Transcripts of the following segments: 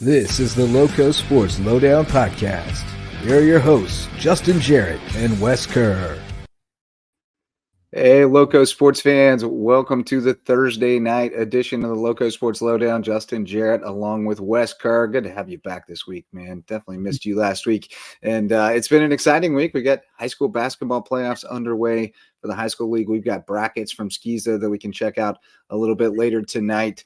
This is the LowcoSports Lowdown podcast. Here are your hosts, Justin Jarrett and Wes Kerr. Hey, LowcoSports fans. Welcome to the Thursday night edition of the LowcoSports Lowdown. Justin Jarrett along with Wes Kerr. Good to have you back this week, man. Definitely missed you last week. And it's been an exciting week. We got high school basketball playoffs underway for the high school league. We've got brackets from SCHSL that we can check out a little bit later tonight.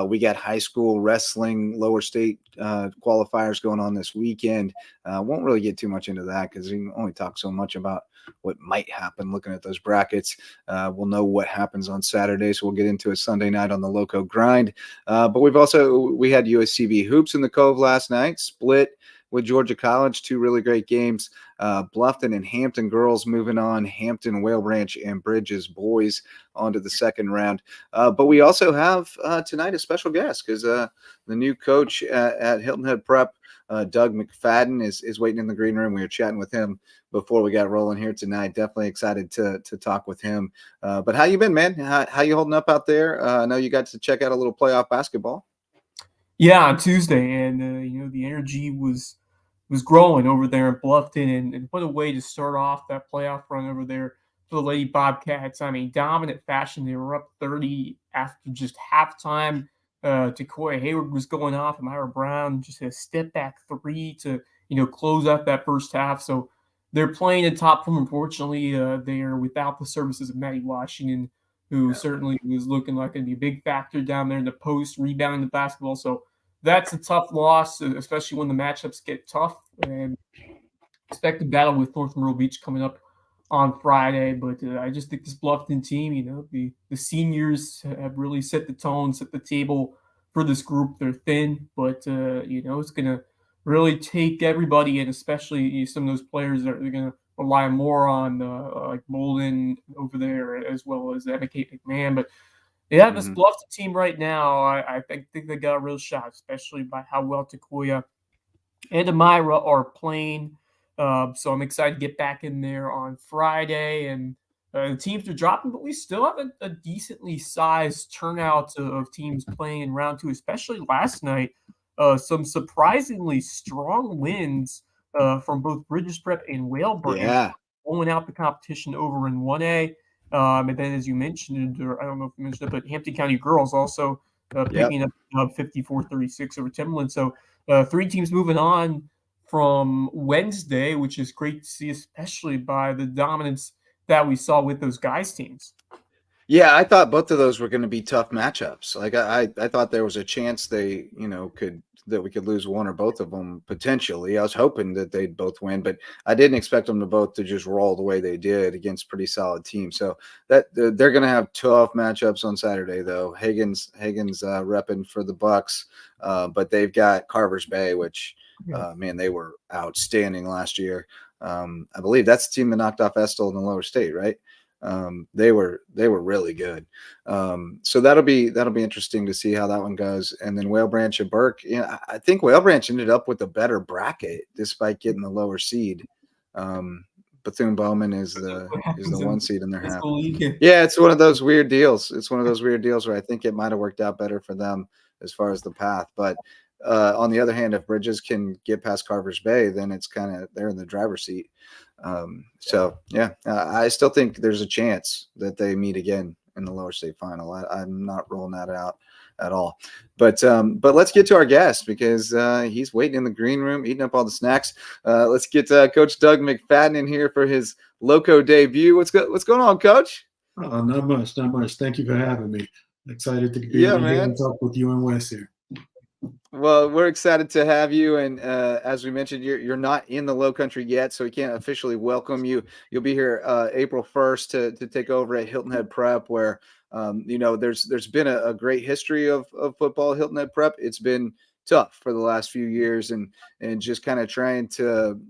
We got high school wrestling, lower state qualifiers going on this weekend. Won't really get too much into that because we can only talk so much about what might happen looking at those brackets. We'll know what happens on Saturday, so we'll get into it Sunday night on the Lowco grind. But we had USCB hoops in the Cove last night, split with Georgia College, two really great games. Bluffton and Hampton girls moving on, Hampton, Whale Branch, and Bridges boys onto the second round. But we also have tonight a special guest because the new coach at Hilton Head Prep, Doug McFadden, is waiting in the green room. We were chatting with him before we got rolling here tonight. Definitely excited to talk with him. But how you been, man? How you holding up out there? I know you got to check out a little playoff basketball. Yeah, on Tuesday, and the energy was growing over there in Bluffton, and what a way to start off that playoff run over there for the Lady Bobcats. I mean, dominant fashion. They were up 30 after just halftime. Takoya Hayward was going off, and Myra Brown just a step back three to close out that first half. So they're playing in top form. Unfortunately, they are without the services of Maddie Washington, who certainly was looking like going to be a big factor down there in the post, rebounding the basketball. So that's a tough loss, especially when the matchups get tough. And expect a battle with North Myrtle Beach coming up on Friday. But I just think this Bluffton team, the seniors have really set the tone, set the table for this group. They're thin, but, it's going to really take everybody, and especially some of those players that are going to rely more on like Bolden over there, as well as Emma Kate McMahon. But yeah, this Bluffton team right now, I think they got a real shot, especially by how well Takoya and Amira are playing. So I'm excited to get back in there on Friday. And the teams are dropping, but we still have a decently sized turnout of teams playing in round two, especially last night. Some surprisingly strong wins from both Bridges Prep and Whale Branch, pulling out the competition over in 1A. And then, as you mentioned, or I don't know if you mentioned it, but Hampton County girls also picking up 54-36 over Timberland. So three teams moving on from Wednesday, which is great to see, especially by the dominance that we saw with those guys' teams. Yeah, I thought both of those were going to be tough matchups. Like I thought there was a chance we could lose one or both of them potentially. I was hoping that they'd both win, but I didn't expect them to both to just roll the way they did against pretty solid teams. So that they're going to have tough matchups on Saturday, though. Hagen's repping for the Bucks, but they've got Carver's Bay, which man, they were outstanding last year. I believe that's the team that knocked off Estill in the lower state, right? They were really good. So that'll be interesting to see how that one goes. And then Whale Branch and Burke, I think Whale Branch ended up with a better bracket despite getting the lower seed. Bethune-Bowman is the 1 seed in their half. Yeah, it's one of those weird deals. It's one of those weird deals where I think it might have worked out better for them as far as the path. But on the other hand, if Bridges can get past Carver's Bay, then it's kind of they're in the driver's seat. I still think there's a chance that they meet again in the lower state final. I'm not ruling that out at all. But let's get to our guest because he's waiting in the green room, eating up all the snacks. Let's get Coach Doug McFadden in here for his Lowco debut. What's going on, Coach? Not much. Thank you for having me. Excited to be here and talk with you and Wes here. Well, we're excited to have you, and as we mentioned, you're not in the Lowcountry yet, so we can't officially welcome you. You'll be here April 1st to take over at Hilton Head Prep, where there's been a great history of football at Hilton Head Prep. It's been tough for the last few years, and just kind of trying to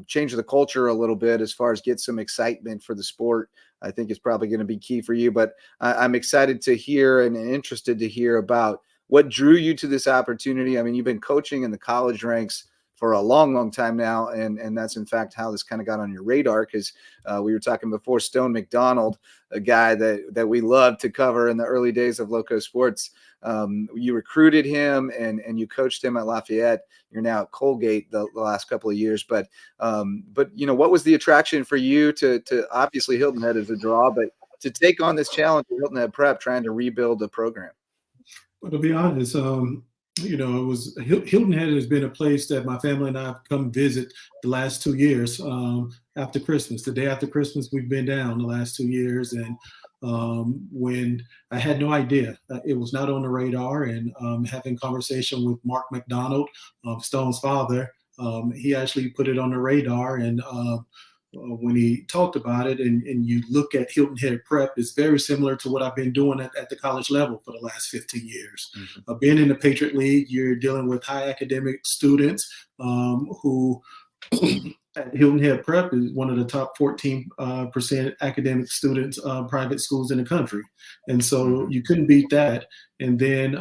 change the culture a little bit as far as get some excitement for the sport. I think it's probably going to be key for you, but I'm excited to hear and interested to hear about what drew you to this opportunity. I mean, you've been coaching in the college ranks for a long, long time now. And that's in fact how this kind of got on your radar, because we were talking before, Stone McDonald, a guy that we loved to cover in the early days of Loco Sports. You recruited him and you coached him at Lafayette. You're now at Colgate the last couple of years. But what was the attraction for you to obviously Hilton Head is a draw, but to take on this challenge of Hilton Head Prep, trying to rebuild the program? Well, to be honest, it was Hilton Head has been a place that my family and I have come visit the last 2 years. After Christmas, the day after Christmas, we've been down the last 2 years, and when I had no idea, it was not on the radar. And having conversation with Mark McDonald, Stone's father, he actually put it on the radar. And when he talked about it, and you look at Hilton Head Prep, it's very similar to what I've been doing at the college level for the last 15 years. Mm-hmm. Being in the Patriot League, you're dealing with high academic students who at Hilton Head Prep is one of the top 14% academic students, private schools in the country. And so you couldn't beat that. And then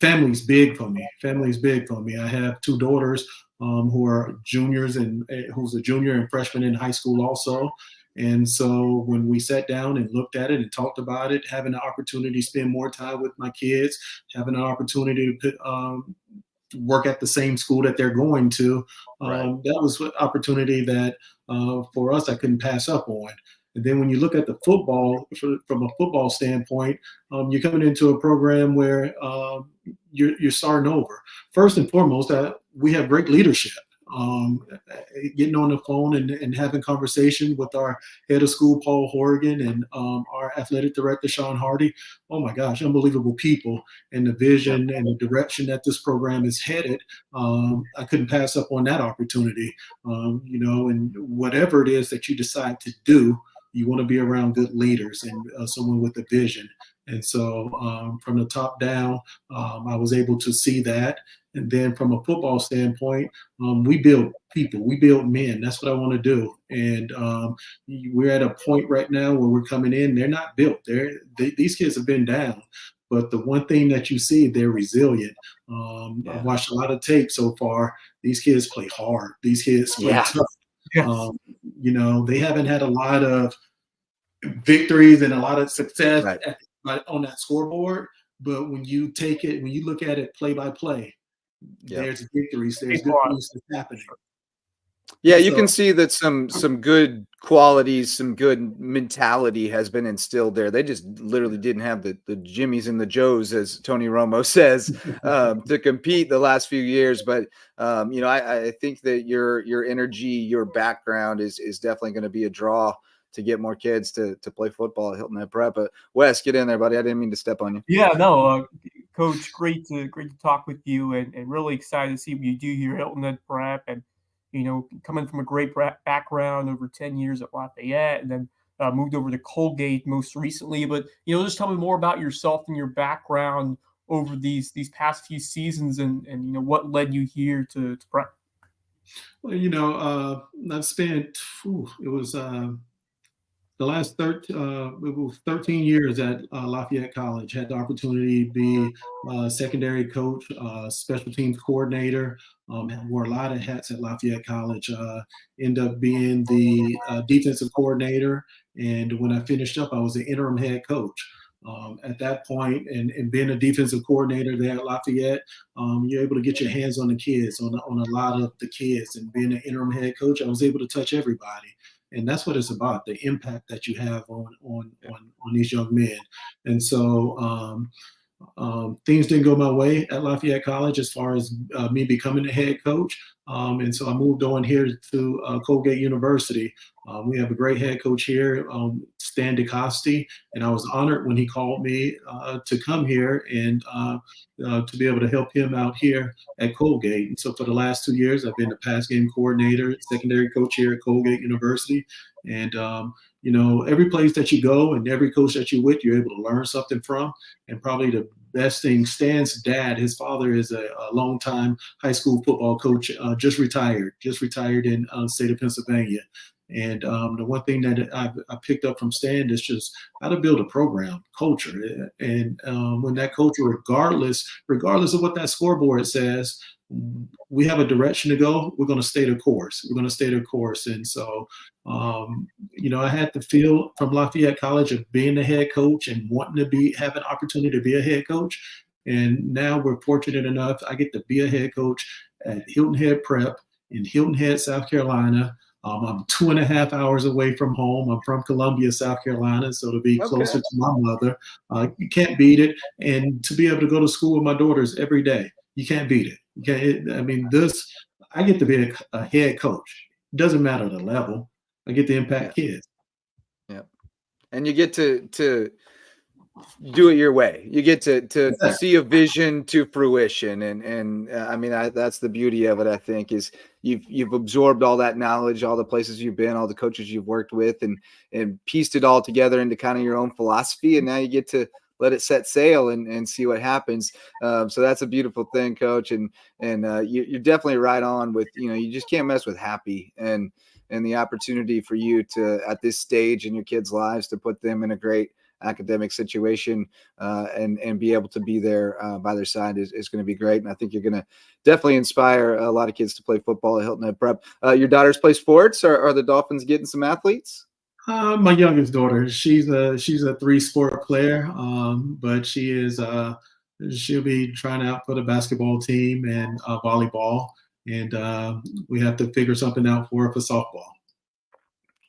family's big for me. I have 2 daughters who are juniors, and who's a junior and freshman in high school also. And so when we sat down and looked at it and talked about it, having the opportunity to spend more time with my kids, having an opportunity to work at the same school that they're going to, that was an opportunity that for us I couldn't pass up on. And then when you look at the football, from a football standpoint, you're coming into a program where you're starting over. First and foremost, we have great leadership. Getting on the phone and having conversation with our head of school, Paul Horgan, and our athletic director, Sean Hardy. Oh my gosh, unbelievable people, and the vision and the direction that this program is headed. I couldn't pass up on that opportunity. And whatever it is that you decide to do, you want to be around good leaders and someone with a vision. And so from the top down, I was able to see that. And then from a football standpoint, we build people, we build men. That's what I want to do. And we're at a point right now where we're coming in, they're not built. These kids have been down. But the one thing that you see, they're resilient. I've watched a lot of tape so far. These kids play hard. These kids play tough. Yes. They haven't had a lot of victories and a lot of success on that scoreboard. But when you look at it play by play, there's victories. There's good things that's happening. Yeah, you can see that some good qualities, some good mentality has been instilled there. They just literally didn't have the Jimmies and the Joes, as Tony Romo says, to compete the last few years. But I think that your energy, your background is definitely going to be a draw to get more kids to play football at Hilton Head Prep. But Wes, get in there, buddy. I didn't mean to step on you. Yeah, no, Coach, great to talk with you, and really excited to see what you do here at Hilton Head Prep. And coming from a great background, over 10 years at Lafayette, and then moved over to Colgate most recently. But just tell me more about yourself and your background over these past few seasons, and what led you here to Prep. Well, I've spent it was the last 13 years at Lafayette College. Had the opportunity to be a secondary coach, special teams coordinator. Wore a lot of hats at Lafayette College. Ended up being the defensive coordinator. And when I finished up, I was the interim head coach. At that point, and being a defensive coordinator there at Lafayette, you're able to get your hands on the kids, on a lot of the kids. And being an interim head coach, I was able to touch everybody. And that's what it's about, the impact that you have on these young men. And so things didn't go my way at Lafayette College as far as me becoming the head coach. And so I moved on here to Colgate University. We have a great head coach here, Stan DeCosti, and I was honored when he called me to come here and to be able to help him out here at Colgate. And so for the last 2 years, I've been the pass game coordinator, secondary coach here at Colgate University. And, every place that you go and every coach that you're with, you're able to learn something from. And probably the best thing, Stan's dad, his father is a longtime high school football coach, just retired in the state of Pennsylvania. And the one thing that I picked up from Stan is just how to build a program, culture. And when that culture, regardless of what that scoreboard says, we have a direction to go. We're going to stay the course. We're going to stay the course. And so, I had the feel from Lafayette College of being the head coach and wanting to have an opportunity to be a head coach. And now we're fortunate enough, I get to be a head coach at Hilton Head Prep in Hilton Head, South Carolina. I'm 2.5 hours away from home. I'm from Columbia, South Carolina, so to be closer to my mother, you can't beat it. And to be able to go to school with my daughters every day, you can't beat it. I get to be a head coach. It doesn't matter the level. I get to impact kids. Yeah, and you get to do it your way. You get to see a vision to fruition, and that's the beauty of it. I think is you've absorbed all that knowledge, all the places you've been, all the coaches you've worked with, and pieced it all together into kind of your own philosophy. And now you get to let it set sail and see what happens. So that's a beautiful thing, Coach. And you're definitely right on with, you just can't mess with happy and the opportunity for you to, at this stage in your kids' lives, to put them in a great academic situation and be able to be there by their side is going to be great. And I think you're going to definitely inspire a lot of kids to play football at Hilton Head Prep. Your daughters play sports. Are the Dolphins getting some athletes? My youngest daughter, she's a 3-sport player, but she'll be trying out for the basketball team and volleyball, and we have to figure something out for her for softball.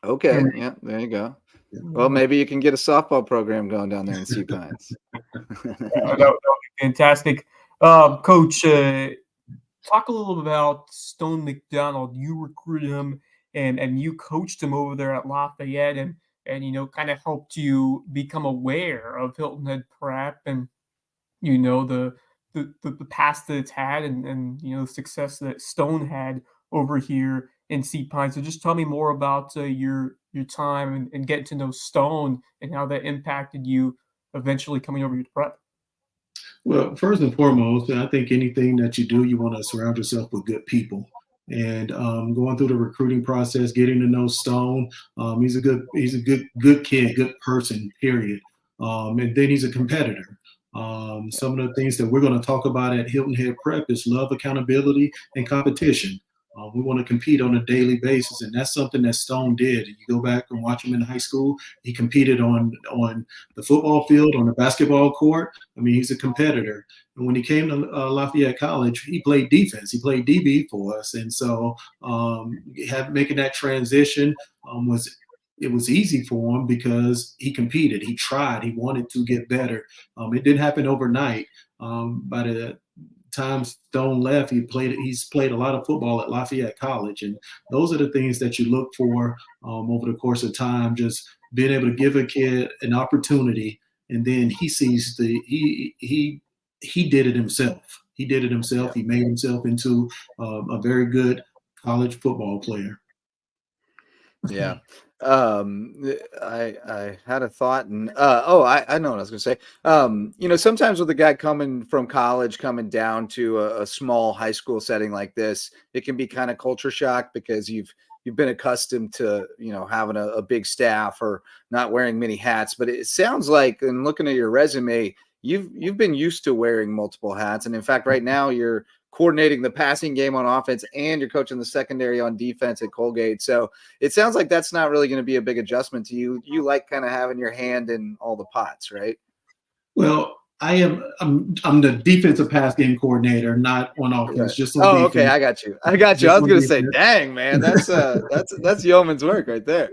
Okay, yeah, there you go. Well, maybe you can get a softball program going down there in Sea Pines. That would be fantastic. Coach, talk a little bit about Stone McDonald. You recruited him and you coached him over there at Lafayette and kind of helped you become aware of Hilton Head Prep and, the past that it's had and the success that Stone had over here in Sea Pines. So just tell me more about your time and getting to know Stone and how that impacted you eventually coming over here to Prep. Well, first and foremost, I think anything that you do, you want to surround yourself with good people. And going through the recruiting process, getting to know Stone, he's a good kid, good person, period. And then he's a competitor. Some of the things that we're going to talk about at Hilton Head Prep is love, accountability, and competition. We want to compete on a daily basis, and that's something that Stone did. You go back and watch him in high school. He competed on the football field, on the basketball court. I mean, he's a competitor. And when he came to Lafayette College, he played defense. He played DB for us, and so making that transition was easy for him because he competed. He tried. He wanted to get better. It didn't happen overnight. By the time Stone left, he's played a lot of football at Lafayette College, and those are the things that you look for over the course of time. Just being able to give a kid an opportunity, and then he sees he did it himself. He did it himself. He made himself into a very good college football player. Yeah. I had a thought and I know what I was gonna say. Sometimes with a guy coming from college, coming down to a small high school setting like this, it can be kind of culture shock because you've been accustomed to, having a big staff or not wearing many hats. But it sounds like, and looking at your resume, you've been used to wearing multiple hats. And in fact, right now you're coordinating the passing game on offense and you're coaching the secondary on defense at Colgate. So it sounds like that's not really going to be a big adjustment to you. You like kind of having your hand in all the pots, right? Well, I'm the defensive pass game coordinator, not on offense. Okay. Just on defense. Okay, I got you. I was going to say, dang, man, that's yeoman's work right there.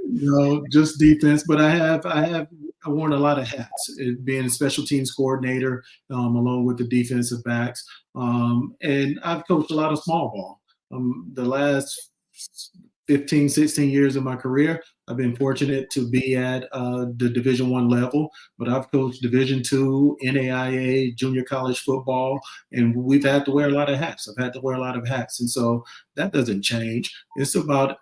Just defense, but I worn a lot of hats, being a special teams coordinator, along with the defensive backs. And I've coached a lot of small ball. The last 15, 16 years of my career, I've been fortunate to be at the Division I level, but I've coached Division II, NAIA, junior college football, and we've had to wear a lot of hats. I've had to wear a lot of hats, and so that doesn't change. It's about,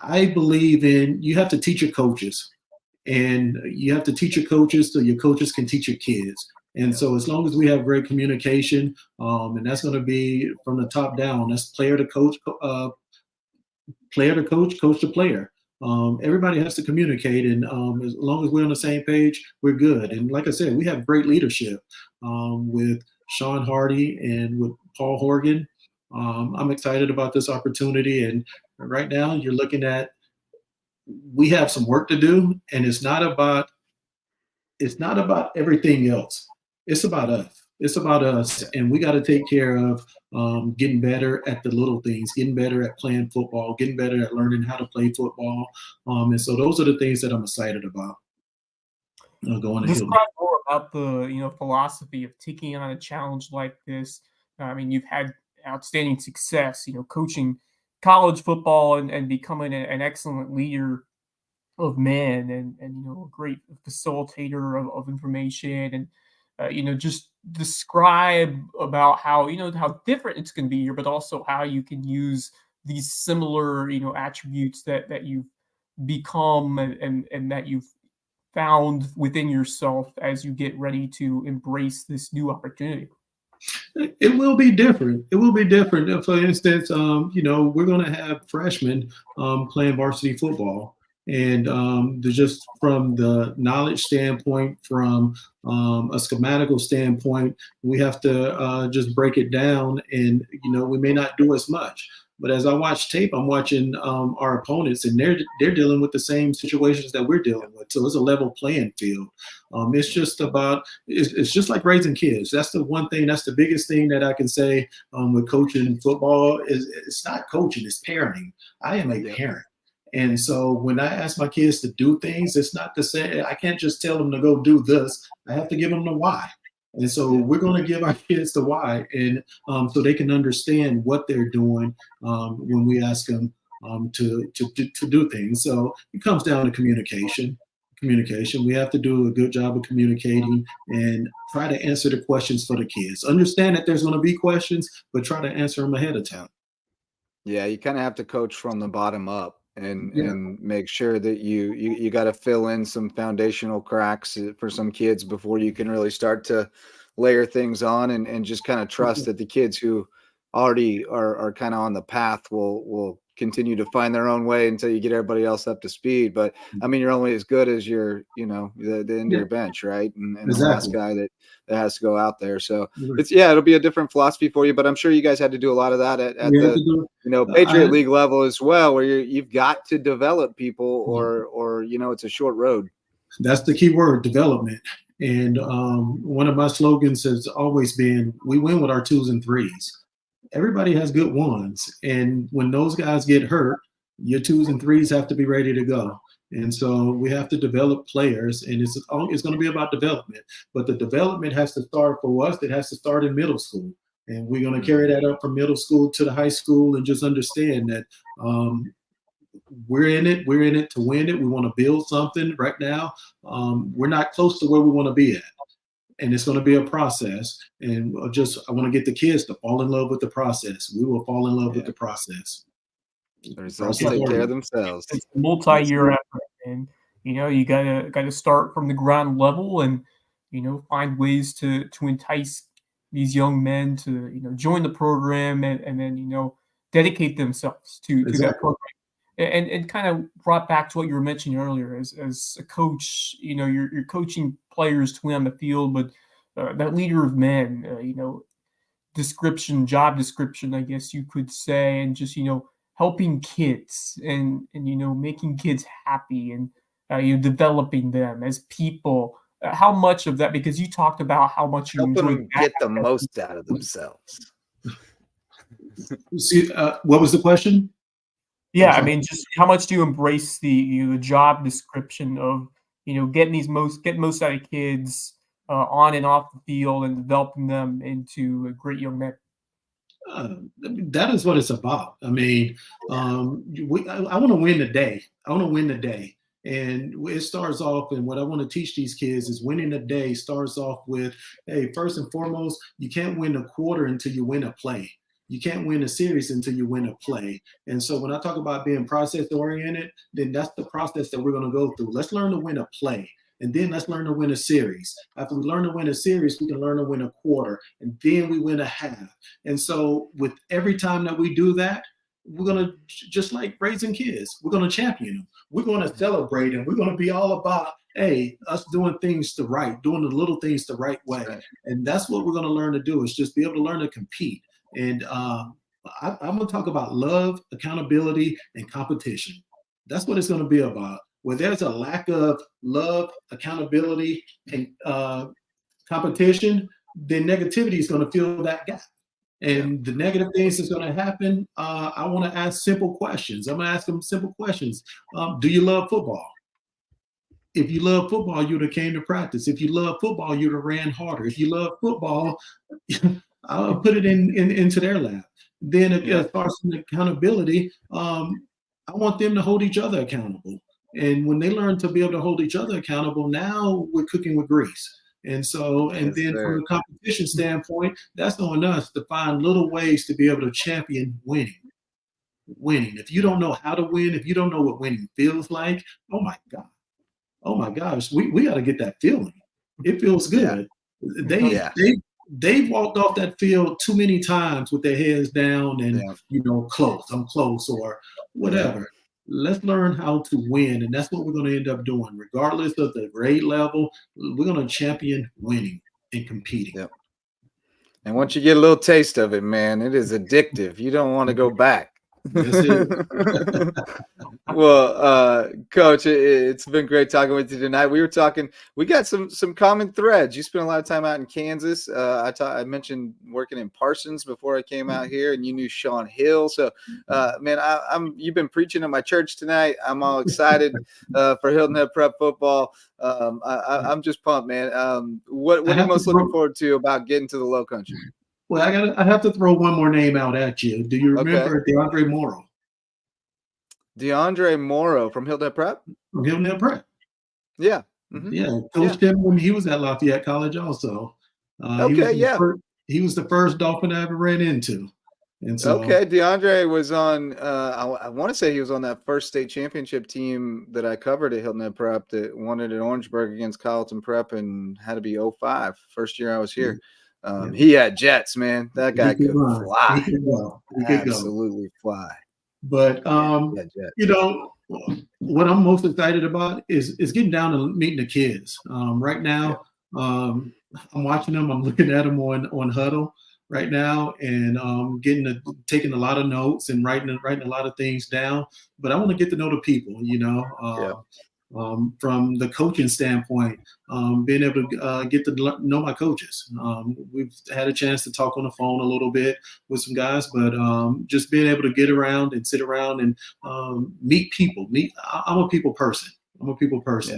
I believe in, you have to teach your coaches. And you have to teach your coaches so your coaches can teach your kids. And so as long as we have great communication, and that's going to be from the top down, that's player to coach, coach to player. Everybody has to communicate. And as long as we're on the same page, we're good. And like I said, we have great leadership with Sean Hardy and with Paul Horgan. I'm excited about this opportunity. And right now you're looking at, we have some work to do, and it's not about everything else. It's about us. It's about us, and we got to take care of getting better at the little things, getting better at playing football, getting better at learning how to play football. And so those are the things that I'm excited about. Going to Describe more about the philosophy of taking on a challenge like this. I mean, you've had outstanding success, coaching college football and becoming an excellent leader of men and a great facilitator of information and just describe about how how different it's going to be here, but also how you can use these similar attributes that you've become and that you've found within yourself as you get ready to embrace this new opportunity. It will be different. It will be different. For instance, we're going to have freshmen playing varsity football. And just from the knowledge standpoint, from a schematical standpoint, we have to just break it down. And, we may not do as much. But as I watch tape, I'm watching our opponents, and they're dealing with the same situations that we're dealing with. So it's a level playing field. It's just like raising kids. That's the one thing. That's the biggest thing that I can say with coaching football is it's not coaching, it's parenting. I am a parent. And so when I ask my kids to do things, it's not to say I can't just tell them to go do this. I have to give them the why. And so we're going to give our kids the why, and so they can understand what they're doing when we ask them to do things. So it comes down to communication. We have to do a good job of communicating and try to answer the questions for the kids. Understand that there's going to be questions, but try to answer them ahead of time. Yeah, you kind of have to coach from the bottom up. And make sure that you got to fill in some foundational cracks for some kids before you can really start to layer things on and just kind of trust that the kids who already are kind of on the path will continue to find their own way until you get everybody else up to speed. But I mean, you're only as good as the end of your bench, right? And exactly. The last guy that has to go out there. So it'll be a different philosophy for you, but I'm sure you guys had to do a lot of that at the Patriot League level as well, where you've got to develop people or it's a short road. That's the key word, development. And one of my slogans has always been, we win with our 2s and 3s. Everybody has good ones. And when those guys get hurt, your 2s and 3s have to be ready to go. And so we have to develop players, and it's going to be about development. But the development has to start for us. It has to start in middle school. And we're going to carry that up from middle school to the high school and just understand that we're in it. We're in it to win it. We want to build something right now. We're not close to where we want to be at. And it's going to be a process. And I want to get the kids to fall in love with the process. We will fall in love with the process. The results take care of themselves. It's a multi-year effort, and you gotta start from the ground level, and find ways to entice these young men to join the program and then dedicate themselves to that program. And kind of brought back to what you were mentioning earlier, as a coach, you're coaching players to win on the field, but that leader of men, job description, I guess you could say, and just helping kids and making kids happy and developing them as people. How much of that? Because you talked about how much you helping them get the most out of themselves. See, what was the question? Yeah, I mean, just how much do you embrace the job description of getting most out of kids on and off the field and developing them into great young men? That is what it's about. I mean, I want to win the day. I want to win the day. And it starts off, and what I want to teach these kids is winning the day starts off with, hey, first and foremost, you can't win a quarter until you win a play. You can't win a series until you win a play. And so when I talk about being process-oriented, then that's the process that we're going to go through. Let's learn to win a play. And then let's learn to win a series. After we learn to win a series, we can learn to win a quarter. And then we win a half. And so with every time that we do that, we're going to, just like raising kids, we're going to champion them. We're going to celebrate, and we're going to be all about, hey, us doing things the right, doing the little things the right way. And that's what we're going to learn to do, is just be able to learn to compete. And I'm going to talk about love, accountability, and competition. That's what it's going to be about. Where there's a lack of love, accountability, and competition, then negativity is going to fill that gap. And the negative things that's going to happen, I want to ask simple questions. I'm going to ask them simple questions. Do you love football? If you love football, you'd have came to practice. If you love football, you'd have ran harder. If you love football, I'll put it into their lap. Then as far as accountability, I want them to hold each other accountable. And when they learn to be able to hold each other accountable, now we're cooking with grease. And so, and then from a competition standpoint, that's on us to find little ways to be able to champion winning. If you don't know how to win, if you don't know what winning feels like, oh my gosh, we got to get that feeling. It feels good. They've walked off that field too many times with their heads down and I'm close or whatever. Yeah. Let's learn how to win, and that's what we're going to end up doing, regardless of the grade level. We're going to champion winning and competing. Yep. And once you get a little taste of it, man, it is addictive. You don't want to go back. Yes, Well, Coach, it's been great talking with you tonight. We got some common threads. You spent a lot of time out in Kansas. I mentioned working in Parsons before I came out here, and you knew Sean Hill. So, man, you've been preaching at my church tonight. I'm all excited for Hilton Head Prep football. I'm just pumped, man. What are you most looking forward to about getting to the Lowcountry? Well, I have to throw one more name out at you. Do you remember DeAndre Morrow? DeAndre Morrow from Hilton Head Prep? From Hilton Head Prep. Yeah. Mm-hmm. Yeah. Coached him when he was at Lafayette College also. He was the first Dolphin I ever ran into. And so, DeAndre was on, I want to say he was on that first state championship team that I covered at Hilton Head Prep that won it at Orangeburg against Carleton Prep and had to be 05, first year I was here. He had jets, man. That guy could fly. He could absolutely fly. But what I'm most excited about is getting down and meeting the kids. Right now, I'm watching them. I'm looking at them on Huddle right now, and taking a lot of notes and writing a lot of things down. But I want to get to know the people. From the coaching standpoint, being able to get to know my coaches. We've had a chance to talk on the phone a little bit with some guys, but just being able to get around and sit around and meet people. I'm a people person.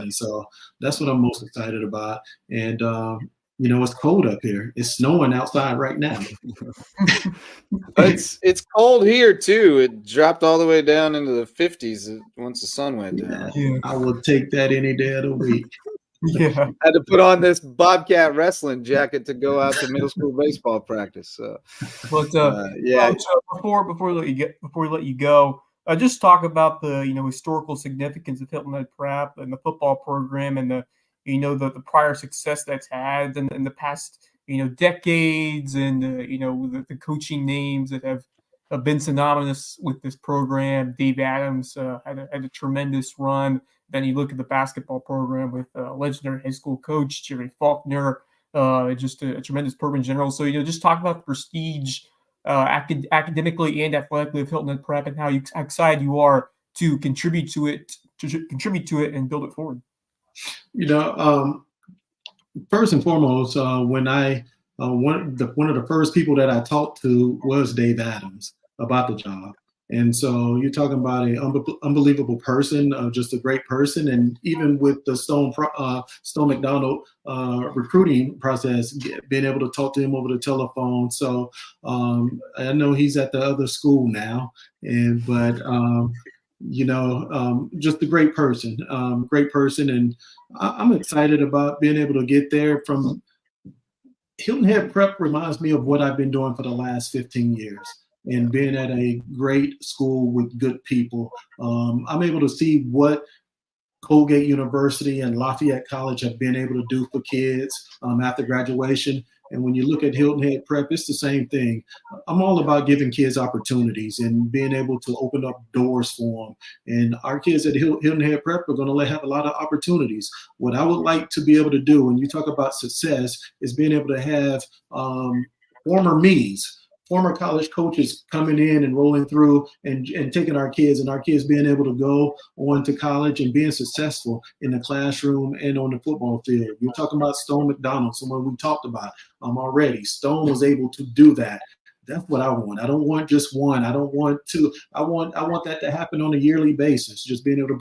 And so that's what I'm most excited about. And it's cold up here. It's snowing outside right now. It's cold here too. It dropped all the way down into the 50s once the sun went down. Yeah. I will take that any day of the week. I had to put on this Bobcat wrestling jacket to go out to middle school baseball practice. So, but before we let you go, just talk about the historical significance of Hilton Head Prep and the football program and the prior success that's had in the past, decades, and the coaching names that have been synonymous with this program. Dave Adams had a tremendous run. Then you look at the basketball program with legendary high school coach Jerry Faulkner, just a tremendous program in general. So just talk about the prestige academically and athletically of Hilton Head Prep and how excited you are to contribute to it and build it forward. First and foremost, when one of the first people that I talked to was Dave Adams about the job. And so you're talking about an unbelievable person, just a great person. And even with the Stone McDonald recruiting process, being able to talk to him over the telephone. So I know he's at the other school now, just a great person. And I'm excited about being able to get there. From Hilton Head Prep reminds me of what I've been doing for the last 15 years. And being at a great school with good people, I'm able to see what Colgate University and Lafayette College have been able to do for kids after graduation. And when you look at Hilton Head Prep, it's the same thing. I'm all about giving kids opportunities and being able to open up doors for them. And our kids at Hilton Head Prep are going to have a lot of opportunities. What I would like to be able to do when you talk about success is being able to have former me's, former college coaches coming in and rolling through and taking our kids, and our kids being able to go on to college and being successful in the classroom and on the football field. You're talking about Stone McDonald, someone we talked about already. Stone was able to do that. That's what I want. I don't want just one. I don't want two. I want that to happen on a yearly basis. Just being able to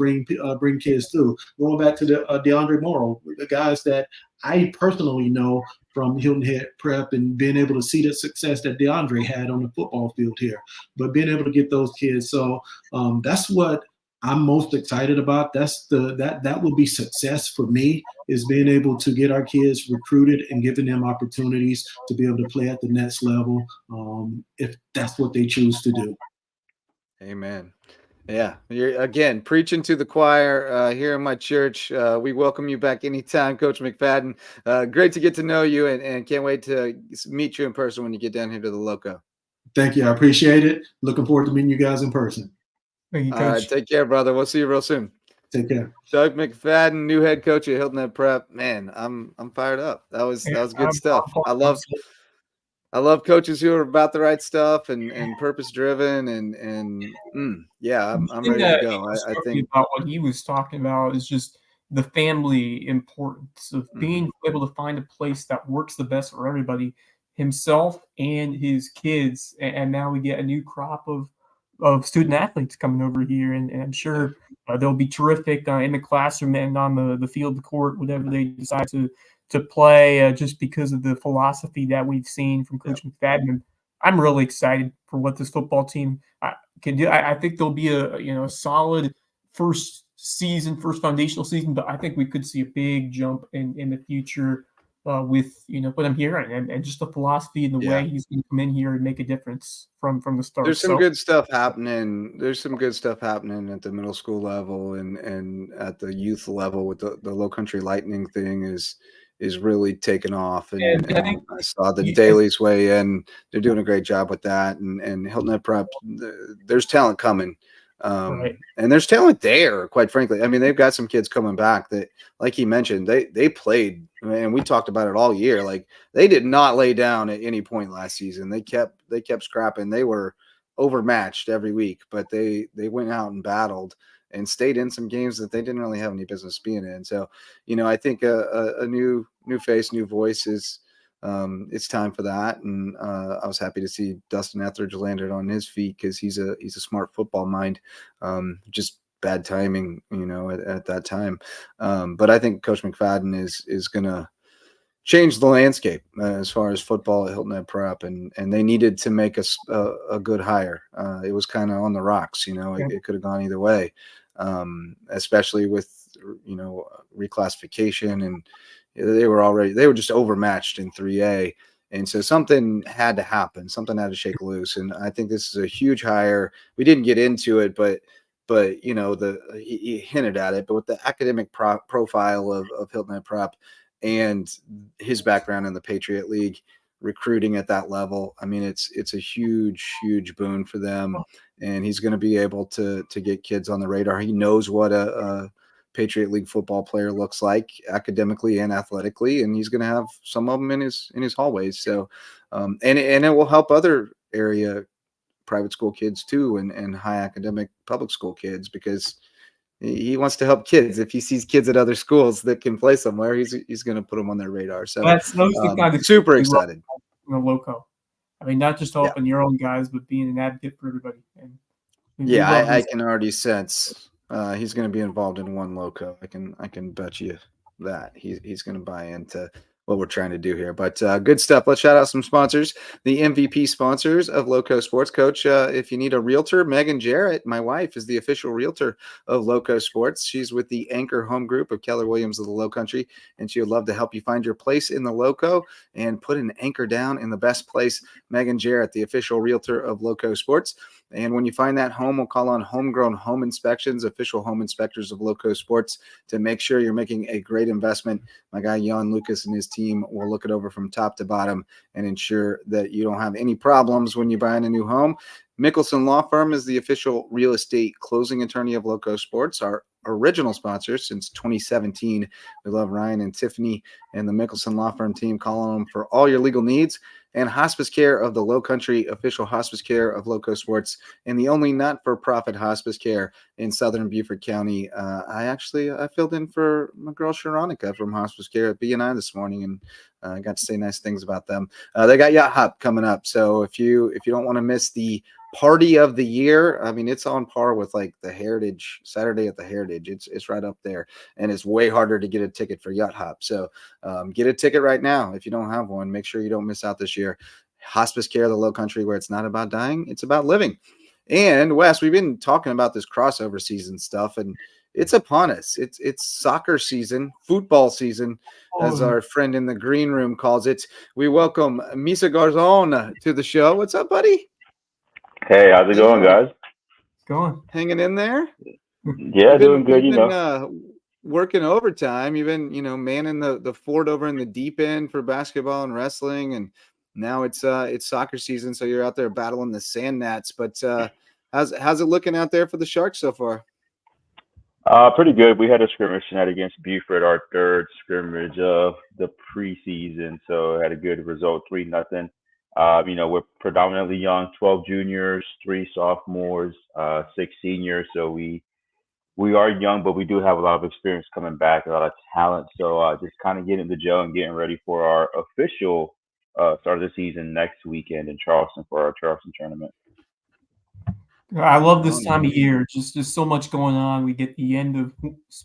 bring kids through. Going back to the DeAndre Morrow, the guys that I personally know from Hilton Head Prep, and being able to see the success that DeAndre had on the football field here, but being able to get those kids. So that's what I'm most excited about. That will be success for me, is being able to get our kids recruited and giving them opportunities to be able to play at the next level, if that's what they choose to do. Amen. Yeah, you're again preaching to the choir here in my church. We welcome you back anytime, Coach McFadden. Great to get to know you, and can't wait to meet you in person when you get down here to the Lowco. Thank you. I appreciate it. Looking forward to meeting you guys in person. Thank you, Coach. All right, take care, brother. We'll see you real soon. Take care. Doug McFadden, new head coach at Hilton Head Prep. Man, I'm fired up. That was good stuff. I love coaches who are about the right stuff and purpose driven yeah, I'm ready to go. I think about what he was talking about is just the family importance of being able to find a place that works the best for everybody, himself and his kids. And now we get a new crop of student athletes coming over here, and I'm sure they'll be terrific in the classroom and on the field, the court, whatever they decide to play, just because of the philosophy that we've seen from Coach McFadden. I'm really excited for what this football team can do. I think there'll be a solid first foundational season, but I think we could see a big jump in the future with what I'm hearing and just the philosophy and the way he's going to come in here and make a difference from the start. There's some good stuff happening. There's some good stuff happening at the middle school level and at the youth level with the Lowcountry Lightning thing is really taken off. And I saw the dailies weigh in. They're doing a great job with that. And Hilton Head Prep, there's talent coming. And there's talent there, quite frankly. I mean, they've got some kids coming back that, like he mentioned, they played, and we talked about it all year. Like, they did not lay down at any point last season. They kept scrapping. They were overmatched every week, but they went out and battled and stayed in some games that they didn't really have any business being in. So, I think a new face, new voice is it's time for that. And I was happy to see Dustin Etheridge landed on his feet, because he's a smart football mind. Just bad timing, at that time. But I think Coach McFadden is going to change the landscape as far as football at Hilton Head Prep, and they needed to make a good hire. It was kind of on the rocks, it could have gone either way, especially with reclassification, and they were just overmatched in 3A, and so something had to happen, something had to shake loose, and I think this is a huge hire. We didn't get into it, but he hinted at it, but with the academic profile of Hilton Head Prep and his background in the Patriot League, recruiting at that level, I mean, it's a huge boon for them, and he's going to be able to get kids on the radar. He knows what a Patriot League football player looks like academically and athletically, and he's going to have some of them in his hallways. So, and it will help other area private school kids too, and high academic public school kids, because he wants to help kids. If he sees kids at other schools that can play somewhere, he's going to put them on their radar. So that's the kind of super excited. Lowco. I mean, not just helping your own guys, but being an advocate for everybody. And I can already sense he's going to be involved in one Lowco. I can bet you that he's going to buy into what we're trying to do here. But good stuff. Let's shout out some sponsors. The MVP sponsors of LowcoSports. Coach, if you need a realtor, Megan Jarrett, my wife, is the official realtor of LowcoSports. She's with the Anchor Home Group of Keller Williams of the Lowcountry, and she would love to help you find your place in the Lowco and put an anchor down in the best place. Megan Jarrett, the official realtor of LowcoSports. And when you find that home, we'll call on Homegrown Home Inspections, official home inspectors of LowcoSports, to make sure you're making a great investment. My guy, Jan Lucas, and his team will look it over from top to bottom and ensure that you don't have any problems when you're buying a new home. Mickelson Law Firm is the official real estate closing attorney of LowcoSports, our original sponsor since 2017. We love Ryan and Tiffany and the Mickelson Law Firm team. Call on them for all your legal needs. and hospice care of the Lowcountry official hospice care of LowcoSports, and the only not-for-profit hospice care in Southern Beaufort County. I filled in for my girl Sharonica from hospice care at B&I this morning, and I got to say nice things about them. They got Yacht Hop coming up, so if you don't want to miss the party of the year, I mean, it's on par with like the Heritage Saturday at the Heritage. It's right up there, and it's way harder to get a ticket for Yacht Hop. So get a ticket right now if you don't have one. Make sure you don't miss out this year. Hospice care of the Lowcountry, where it's not about dying, it's about living. And Wes, we've been talking about this crossover season stuff, and it's upon us. It's soccer season, football season, as our friend in the green room calls it. We welcome Misa Garzon to the show. What's up, buddy? Hey, how's it going, guys? Going. Hanging in there? Yeah, doing good, you've been working overtime. You've been, manning the fort over in the deep end for basketball and wrestling, and now it's soccer season, so you're out there battling the sand gnats. But how's it looking out there for the Sharks so far? Pretty good. We had a scrimmage tonight against Buford, our third scrimmage of the preseason, so had a good result, 3-0. We're predominantly young, 12 juniors, 3 sophomores, 6 seniors. So we are young, but we do have a lot of experience coming back, a lot of talent. So just kind of getting the gel and getting ready for our official start of the season next weekend in Charleston for our Charleston tournament. I love this time of year. Just so much going on. We get the end of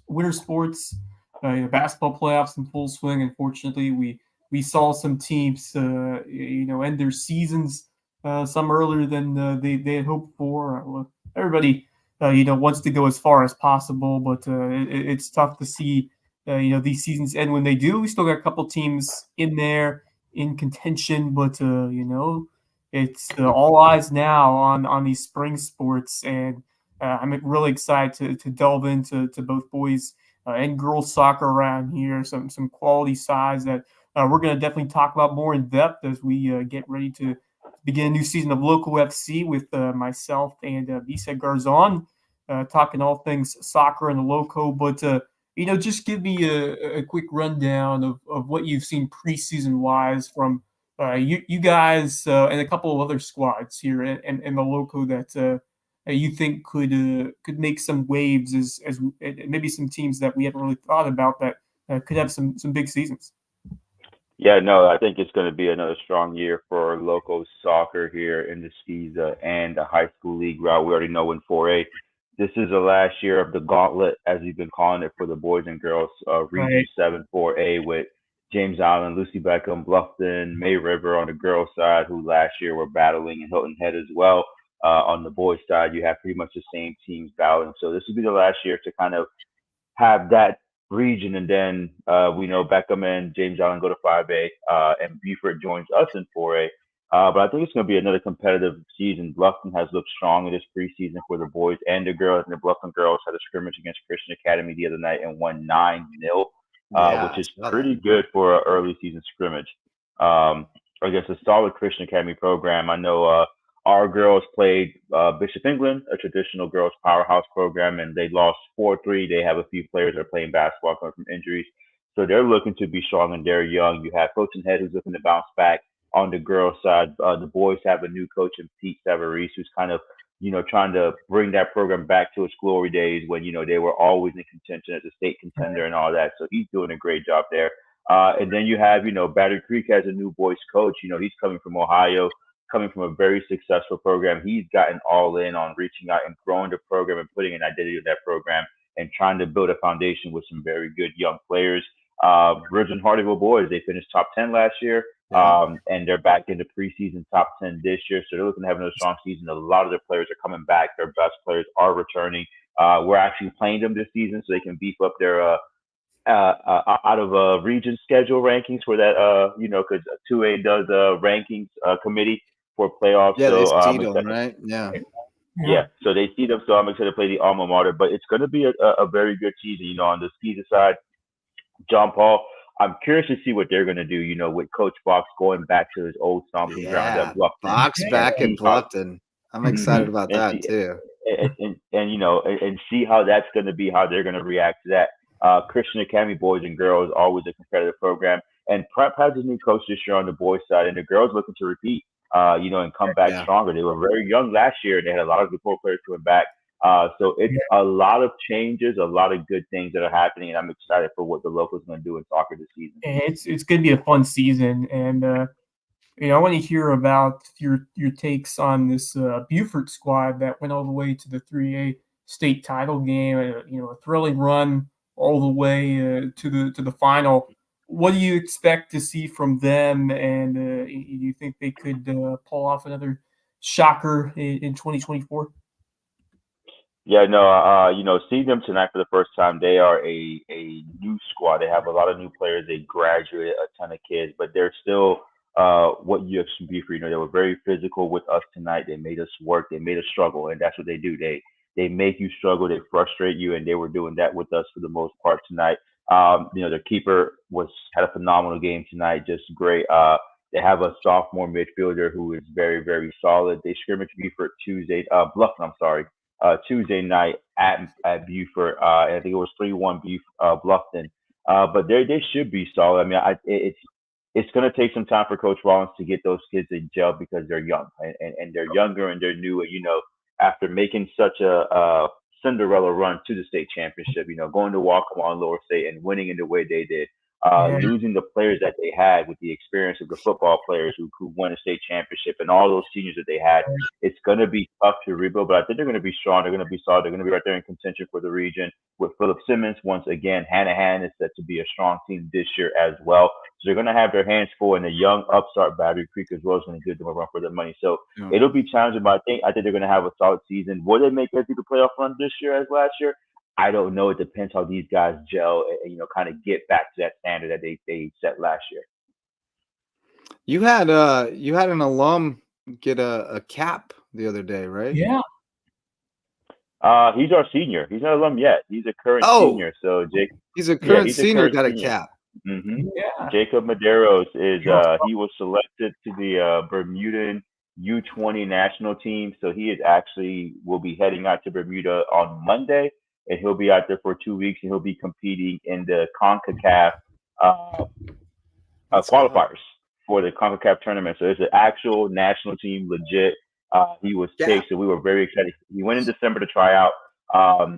winter sports, basketball playoffs in full swing. Unfortunately, we saw some teams, end their seasons some earlier than they had hoped for. Everybody, wants to go as far as possible, but it's tough to see, these seasons end when they do. We still got a couple teams in there in contention, but it's all eyes now on these spring sports, and I'm really excited to delve into both boys and girls soccer around here. Some quality sides that we're going to definitely talk about more in depth as we get ready to begin a new season of Local FC with myself and Bisa Garzon, talking all things soccer and the Lowco. But just give me a quick rundown of what you've seen preseason wise from you guys and a couple of other squads here and the Lowco that you think could make some waves as maybe some teams that we haven't really thought about that could have some big seasons. Yeah, no, I think it's going to be another strong year for local soccer here in the SCHSL and the high school league route. We already know in 4A, this is the last year of the gauntlet, as we've been calling it, for the boys and girls Region 7 4A with James Island, Lucy Beckham, Bluffton, May River on the girls' side, who last year were battling, and Hilton Head as well. On the boys' side, you have pretty much the same teams battling. So this will be the last year to kind of have that region, and then we know Beckham and James Island go to 5A, and Buford joins us in 4A. But I think it's going to be another competitive season. Bluffton has looked strong in this preseason for the boys and the girls, and the Bluffton girls had a scrimmage against Christian Academy the other night and won 9-0. Which is pretty good for an early season scrimmage. Against a solid Christian Academy program. I know our girls played Bishop England, a traditional girls powerhouse program, and they lost 4-3. They have a few players that are playing basketball coming from injuries. So they're looking to be strong and they're young. You have Hilton Head, who's looking to bounce back on the girls' side. The boys have a new coach in Pete Savarese, who's kind of trying to bring that program back to its glory days when, they were always in contention as a state contender and all that. So he's doing a great job there. And then you have, Battery Creek has a new boys coach. He's coming from Ohio, coming from a very successful program. He's gotten all in on reaching out and growing the program and putting an identity to that program and trying to build a foundation with some very good young players. Ridge and Hardyville boys, they finished top 10 last year. And they're back in the preseason top 10 this year. So they're looking to have another strong season. A lot of their players are coming back. Their best players are returning. We're actually playing them this season so they can beef up their out of region schedule rankings for that, because 2A does a rankings committee for playoffs. Yeah, so, they seed them, right? Yeah, so they seed them. So I'm excited to play the alma mater. But it's going to be a very good season. On the SCHSL side, John Paul, I'm curious to see what they're going to do, with Coach Fox going back to his old stomping ground at Bluffton. Fox back in Bluffton. I'm excited about that too. And see how that's going to be, how they're going to react to that. Christian Academy boys and girls, always a competitive program. And Prep has a new coach this year on the boys' side, and the girls looking to repeat, and come back Yeah. stronger. They were very young last year, and they had a lot of good players coming back. So it's a lot of changes, a lot of good things that are happening, and I'm excited for what the Locals going to do in soccer this season. And it's going to be a fun season, and I want to hear about your takes on this Beaufort squad that went all the way to the 3A state title game. A thrilling run all the way to the final. What do you expect to see from them, and do you think they could pull off another shocker in 2024? Yeah, no, seeing them tonight for the first time, they are a new squad. They have a lot of new players. They graduated a ton of kids, but they're still what you expect to be for. They were very physical with us tonight. They made us work. They made us struggle, and that's what they do. They make you struggle. They frustrate you, and they were doing that with us for the most part tonight. Their keeper had a phenomenal game tonight, just great. They have a sophomore midfielder who is very, very solid. They scrimmaged Beaufort Bluffton, I'm sorry. Tuesday night at Beaufort. I think it was 3-1 Bluffton. But they should be solid. I mean, it's going to take some time for Coach Rollins to get those kids in gel because they're young and they're younger and they're new. And, after making such a Cinderella run to the state championship, going to Waccamaw and Lower State and winning in the way they did, losing the players that they had with the experience of the football players who won a state championship and all those seniors that they had, it's going to be tough to rebuild, but I think they're going to be strong. They're going to be solid. They're going to be right there in contention for the region with Philip Simmons. Once again, Hanahan is set to be a strong team this year as well. So they're going to have their hands full, and the young upstart Battery Creek as well is going to give them a run for their money. So it'll be challenging, but I think they're going to have a solid season. Will they make it through the playoff run this year as last year? I don't know. It depends how these guys gel and kind of get back to that standard that they set last year. You had an alum get a cap the other day, right? Yeah. He's our senior. He's not an alum yet. He's a current senior. So Jake, he's a current senior. Got a cap. Mm-hmm. Yeah. Jacob Medeiros is he was selected to the Bermudan U20 national team. So he will be heading out to Bermuda on Monday. And he'll be out there for 2 weeks, and he'll be competing in the CONCACAF qualifiers for the CONCACAF tournament. So it's an actual national team, legit. He was picked, so we were very excited. He went in December to try out.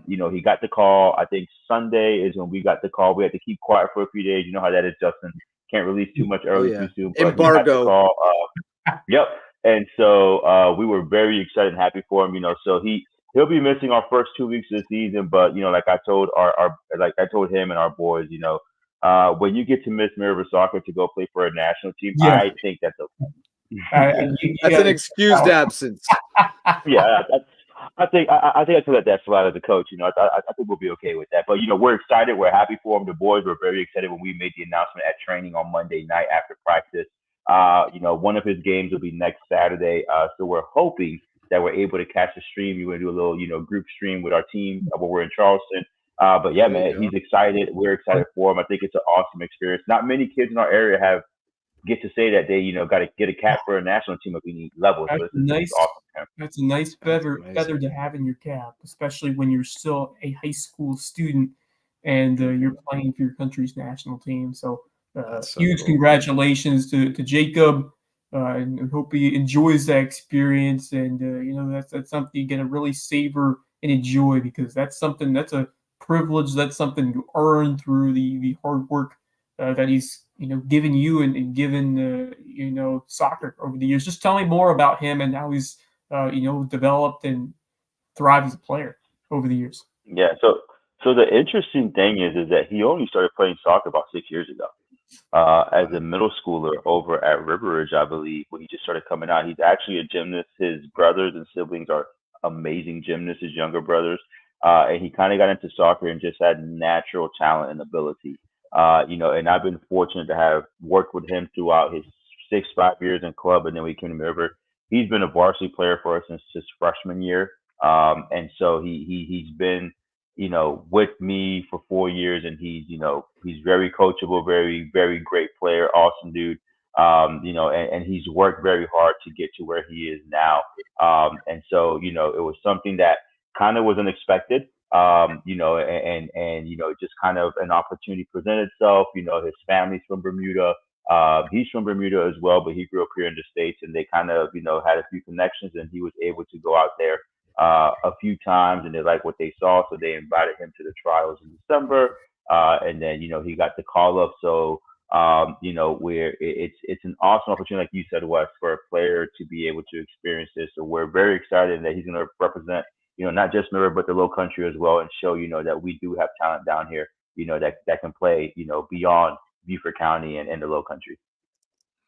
He got the call. I think Sunday is when we got the call. We had to keep quiet for a few days. You know how that is, Justin. Can't release too much too soon. But embargo. Yep. And so we were very excited and happy for him. So he'll be missing our first 2 weeks of the season, but like I told I told him and our boys, when you get to miss Maryville soccer to go play for a national team, I think that's that's an excused absence. Yeah, I think I can let that slide as a coach. I think we'll be okay with that. But we're excited. We're happy for them. The boys were very excited when we made the announcement at training on Monday night after practice. One of his games will be next Saturday. So we're hoping that we're able to catch a stream. We're going to do a little, group stream with our team when we're in Charleston. But yeah, man, he's excited. We're excited for him. I think it's an awesome experience. Not many kids in our area get to say that they, got to get a cap for a national team at any level. That's awesome. That's a nice feather to have in your cap, especially when you're still a high school student and you're playing for your country's national team. So, huge congratulations to Jacob. And hope he enjoys that experience. And, that's something you're going to really savor and enjoy, because that's a privilege. That's something you earn through the hard work that he's, given you and given, soccer over the years. Just tell me more about him and how he's, developed and thrived as a player over the years. Yeah. So the interesting thing is that he only started playing soccer about 6 years ago. As a middle schooler over at River Ridge, I believe, when he just started coming out. He's actually a gymnast. His brothers and siblings are amazing gymnasts, his younger brothers. And he kind of got into soccer and just had natural talent and ability. And I've been fortunate to have worked with him throughout his 5 years in club, and then we came to River. He's been a varsity player for us since his freshman year. And so he's been with me for 4 years, and he's very coachable, very, very great player, awesome dude. And he's worked very hard to get to where he is now. And so, it was something that kind of was unexpected. You know, and you know, just kind of an opportunity presented itself. You know, his family's from Bermuda. He's from Bermuda as well, but he grew up here in the States, and they kind of, you know, had a few connections, and he was able to go out there a few times, and they liked what they saw, so they invited him to the trials in December, and then, you know, he got the call up. So, you know, where it's an awesome opportunity, like you said, Wes, for a player to be able to experience this. So we're very excited that he's going to represent, you know, not just Miller, but the Lowcountry as well, and show, you know, that we do have talent down here, you know, that can play, you know, beyond Beaufort County and the Lowcountry.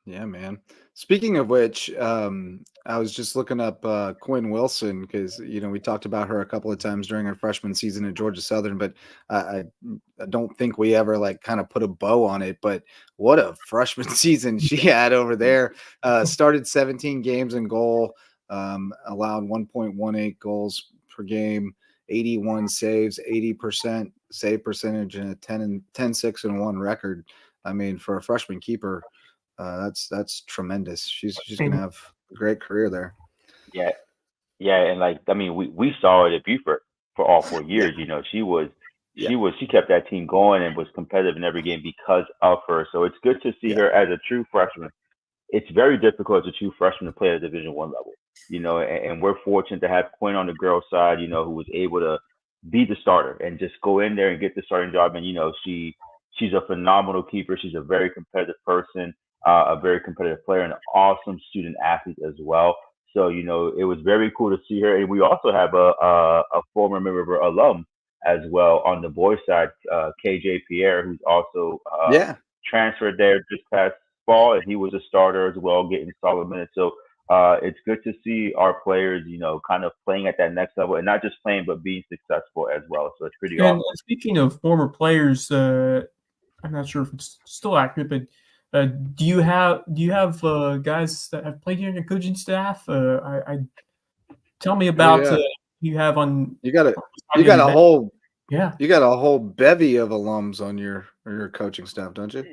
Yeah, man. Speaking of which, I was just looking up Quinn Wilson because, you know, we talked about her a couple of times during her freshman season at Georgia Southern, but I don't think we ever like kind of put a bow on it. But what a freshman season she had over there. Started 17 games in goal, allowed 1.18 goals per game, 81 saves, 80% save percentage, and a 10-6-1 record. I mean, for a freshman keeper, that's tremendous. She's gonna have a great career there. Yeah, yeah, and like, I mean, we saw it at Beaufort for all 4 years. You know, she kept that team going and was competitive in every game because of her. So it's good to see her as a true freshman. It's very difficult as a true freshman to play at a Division I level. You know, and we're fortunate to have Quinn on the girls' side, you know, who was able to be the starter and just go in there and get the starting job. And, you know, she's a phenomenal keeper. She's a very competitive person, a very competitive player, and an awesome student athlete as well. So, you know, it was very cool to see her. And we also have a former member alum as well on the boys' side, KJ Pierre, who's also transferred there this past fall, and he was a starter as well, getting solid minutes. So it's good to see our players, you know, kind of playing at that next level, and not just playing, but being successful as well. So it's pretty awesome. Speaking of former players, I'm not sure if it's still accurate, but do you have guys that have played here in your coaching staff? Tell me about you have on. You got a whole bevy of alums on your coaching staff, don't you?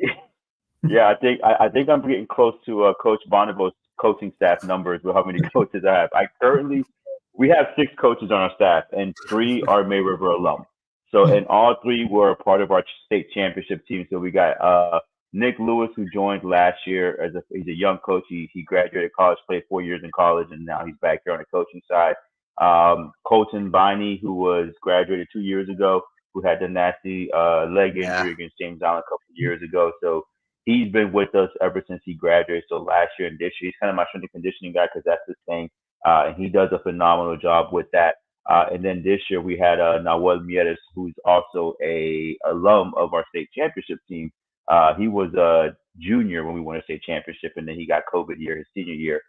Yeah, I think I'm getting close to Coach Bonneville's coaching staff numbers with how many coaches I have. We have 6 coaches on our staff, and 3 are May River alum. So, and all 3 were a part of our state championship team. So we got Nick Lewis, who joined last year he's a young coach. He graduated college, played 4 years in college, and now he's back here on the coaching side. Colton Biney, who was graduated 2 years ago, who had the nasty leg injury against James Allen a couple of years ago. So he's been with us ever since he graduated. So last year and this year, he's kind of my strength and conditioning guy because that's his thing. And he does a phenomenal job with that. And then this year we had Nawel Mieres, who's also a alum of our state championship team. He was a junior when we won a state championship, and then he got COVID year, his senior year.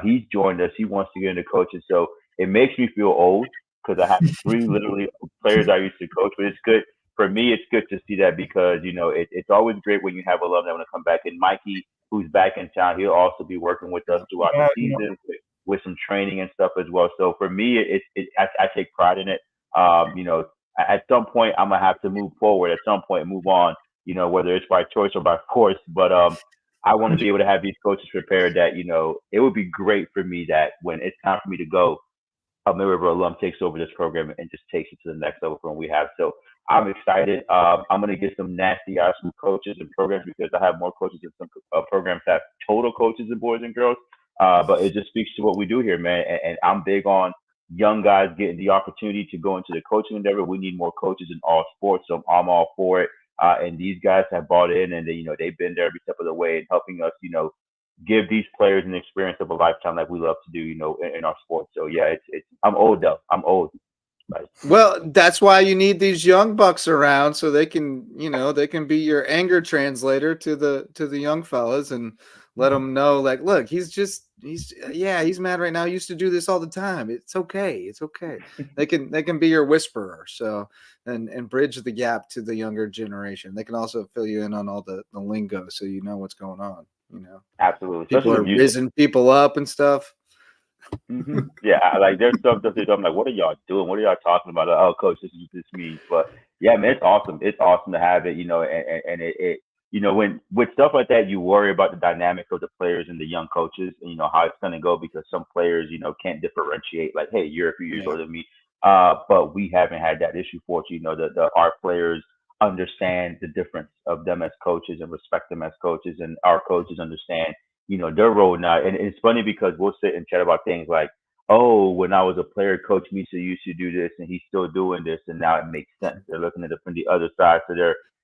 He's joined us. He wants to get into coaching. So it makes me feel old because I have 3 literally players I used to coach, but it's good. For me, it's good to see that because, you know, it's always great when you have alum that want to come back. And Mikey, who's back in town, he'll also be working with us throughout the season with some training and stuff as well. So for me, I take pride in it. You know, at some point, I'm going to have to move forward. At some point, move on, you know, whether it's by choice or by force. But I want to be able to have these coaches prepared that, you know, it would be great for me that when it's time for me to go, a May River alum takes over this program and just takes it to the next level from what we have. So I'm excited. I'm going to get some nasty eyes from coaches and programs because I have more coaches and some programs that have total coaches and boys and girls. But it just speaks to what we do here, man. And I'm big on young guys getting the opportunity to go into the coaching endeavor. We need more coaches in all sports, so I'm all for it. And these guys have bought in, and they, you know, they've been there every step of the way and helping us, you know, give these players an experience of a lifetime like we love to do, you know, in our sports. So yeah, I'm old though. I'm old. Right. Well, that's why you need these young bucks around so they can, you know, they can be your anger translator to the young fellas and let them know, like, look, he's mad right now. He used to do this all the time. It's okay. It's okay. They can be your whisperer. So and bridge the gap to the younger generation. They can also fill you in on all the lingo so you know what's going on. You know, absolutely. People are rizzing people up and stuff. Mm-hmm. Yeah, like there's stuff that I'm like, what are y'all doing? What are y'all talking about? Like, oh, coach, this is what this means. But yeah, man, it's awesome. It's awesome to have it, you know, and it you know, when with stuff like that, you worry about the dynamic of the players and the young coaches, and you know how it's going to go because some players, you know, can't differentiate. Like, hey, you're a few years older than me. But we haven't had that issue. Fortunately, our players understand the difference of them as coaches and respect them as coaches, and our coaches understand, their role now. And it's funny because we'll sit and chat about things like, oh, when I was a player, Coach Misa used to do this, and he's still doing this, and now it makes sense. They're looking at it from the other side, so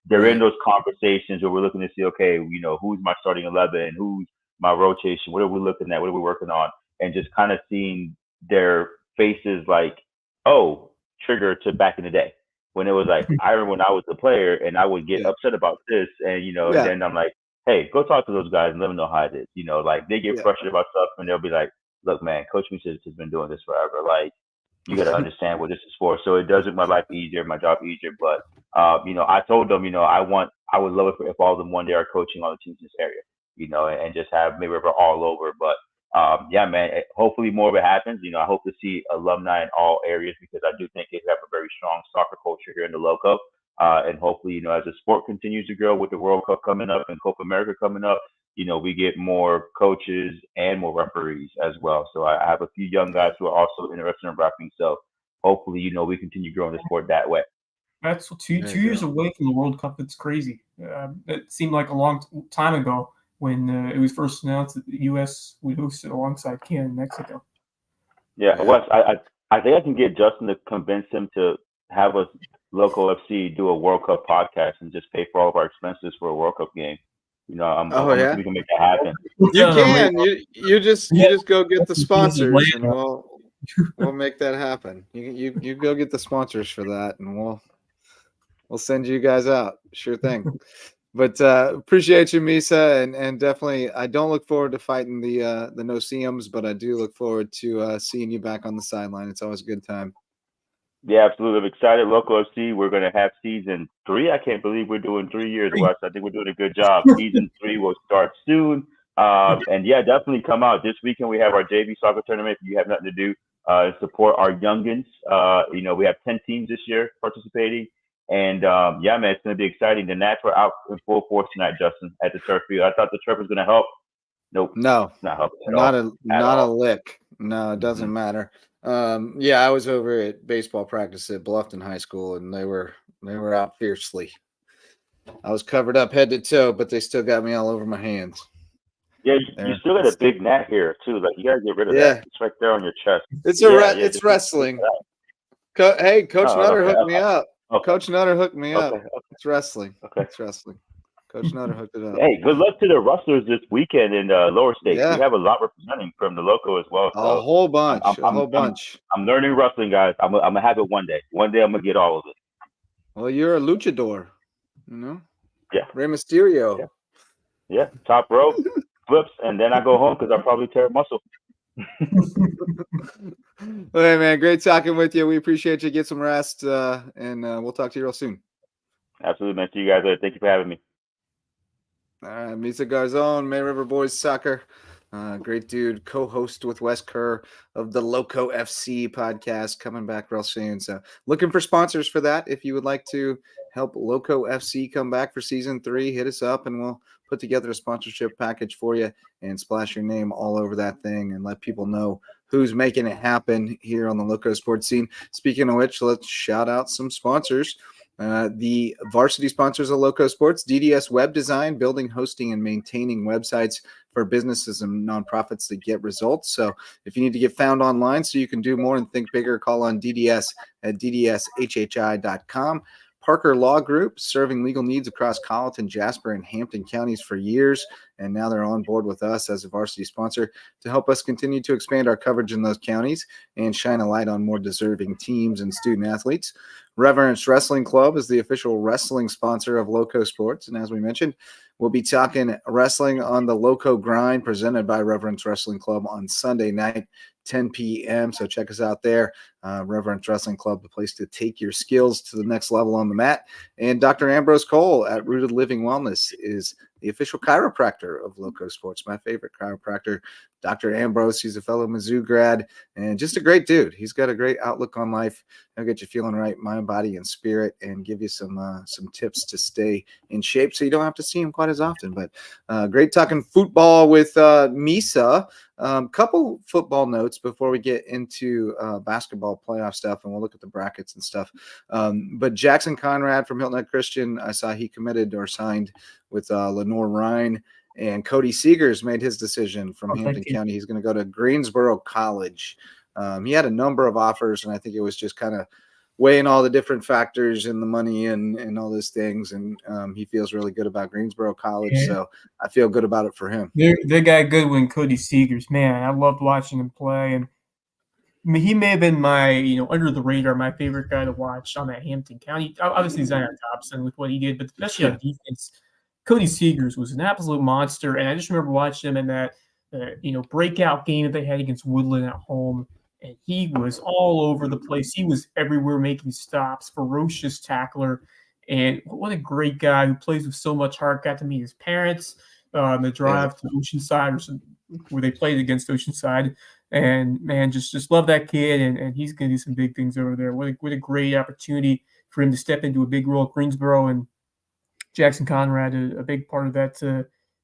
they're in those conversations where we're looking to see, okay, who's my starting 11, who's my rotation, what are we looking at, what are we working on, and just kind of seeing their faces like, oh, trigger to back in the day when it was like, I remember when I was a player and I would get upset about this, and and then I'm like, hey, go talk to those guys and let them know how it is. Like they get frustrated about stuff and they'll be like, look, man, Coach Misa has been doing this forever. Like, you got to understand what this is for. So it does make my life easier, my job easier. But I told them, I would love it if all of them one day are coaching all the teams in this area, and just have maybe we're all over. But yeah, man, hopefully more of it happens. I hope to see alumni in all areas because I do think they have a very strong soccer culture here in the Loco. And hopefully, as the sport continues to grow with the World Cup coming up and Copa America coming up, we get more coaches and more referees as well. So I have a few young guys who are also interested in refereeing. So hopefully, we continue growing the sport that way. That's two years away from the World Cup. It's crazy. It seemed like a long time ago when it was first announced that the U.S. would host it alongside Canada and Mexico. Yeah, Wes, I think I can get Justin to convince him to have us Loco FC do a World Cup podcast and just pay for all of our expenses for a World Cup game. We can make that happen. You can. You just go get the sponsors, and we'll make that happen. You go get the sponsors for that, and we'll send you guys out. Sure thing. But appreciate you, Misa, and definitely I don't look forward to fighting the no-see-ums, but I do look forward to seeing you back on the sideline. It's always a good time. Yeah, absolutely. I'm excited. Loco FC, we're going to have season 3. I can't believe we're doing 3 years, Wes. I think we're doing a good job. Season 3 will start soon. And yeah, definitely come out. This weekend we have our JV soccer tournament. If you have nothing to do, support our youngins. We have 10 teams this year participating. And yeah, man, it's going to be exciting. The Nats were out in full force tonight, Justin, at the turf field. I thought the turf was going to help. Nope. No, it's not helping not a lick. No, it doesn't matter. Yeah, I was over at baseball practice at Bluffton High School, and they were out fiercely. I was covered up head to toe, but they still got me all over my hands. Yeah, you still got a big gnat here too. Like you gotta get rid of that. It's right there on your chest. It's wrestling. Hey, Coach Nutter hooked me up. Okay. Coach Nutter hooked me up. Okay. It's wrestling. Okay, it's wrestling. Coach Nutter hooked it up. Hey, good luck to the wrestlers this weekend in the lower states. Yeah. We have a lot representing from the Loco as well. So a whole bunch. I'm learning wrestling, guys. I'm gonna have it one day. One day I'm gonna get all of it. Well, you're a luchador, Yeah. Rey Mysterio. Yeah. Top rope, flips, and then I go home because I'll probably tear a muscle. Well, hey, man, great talking with you. We appreciate you. Get some rest, and we'll talk to you real soon. Absolutely, man. See you guys later. Thank you for having me. All right, Misa Garzon, May River Boys Soccer. Great dude, co-host with Wes Kerr of the Loco FC podcast, coming back real soon. So looking for sponsors for that. If you would like to help Loco FC come back for season 3, hit us up and we'll put together a sponsorship package for you and splash your name all over that thing and let people know who's making it happen here on the Loco sports scene. Speaking of which, let's shout out some sponsors. The varsity sponsors of Loco Sports, DDS Web Design, building, hosting, and maintaining websites for businesses and nonprofits that get results. So if you need to get found online so you can do more and think bigger, call on DDS at ddshhi.com. Parker Law Group, serving legal needs across Colleton, Jasper, and Hampton counties for years, and now they're on board with us as a varsity sponsor to help us continue to expand our coverage in those counties and shine a light on more deserving teams and student athletes. Reverence Wrestling Club is the official wrestling sponsor of Loco Sports, and as we mentioned, we'll be talking wrestling on the Loco Grind presented by Reverence Wrestling Club on Sunday night, 10 p.m. So check us out there. Reverence Wrestling Club, the place to take your skills to the next level on the mat. And Dr. Ambrose Cole at Rooted Living Wellness is the official chiropractor of Loco Sports, my favorite chiropractor, Dr. Ambrose. He's a fellow Mizzou grad and just a great dude. He's got a great outlook on life. He'll get you feeling right, mind, body, and spirit, and give you some tips to stay in shape so you don't have to see him quite as often. But great talking football with Misa. Couple football notes before we get into basketball playoff stuff, and we'll look at the brackets and stuff. But Jackson Conrad from Hilton Head Christian, I saw he committed or signed with Lenore Ryan, and Cody Seegers made his decision from Hampton County. He's going to go to Greensboro College. He had a number of offers, and I think it was just kind of weighing all the different factors and the money and all those things. And he feels really good about Greensboro College. Yeah. So I feel good about it for him. They got good when Cody Seegers, man, I loved watching him play. And I mean, he may have been my, under the radar, my favorite guy to watch on that Hampton County. Obviously Zion Thompson with what he did, but especially on defense, Cody Seegers was an absolute monster. And I just remember watching him in that, breakout game that they had against Woodland at home. And he was all over the place. He was everywhere making stops, ferocious tackler. And what a great guy who plays with so much heart. Got to meet his parents on the drive to Oceanside, where they played against Oceanside. And, man, just love that kid. And he's going to do some big things over there. What a great opportunity for him to step into a big role at Greensboro. And Jackson Conrad, a big part of that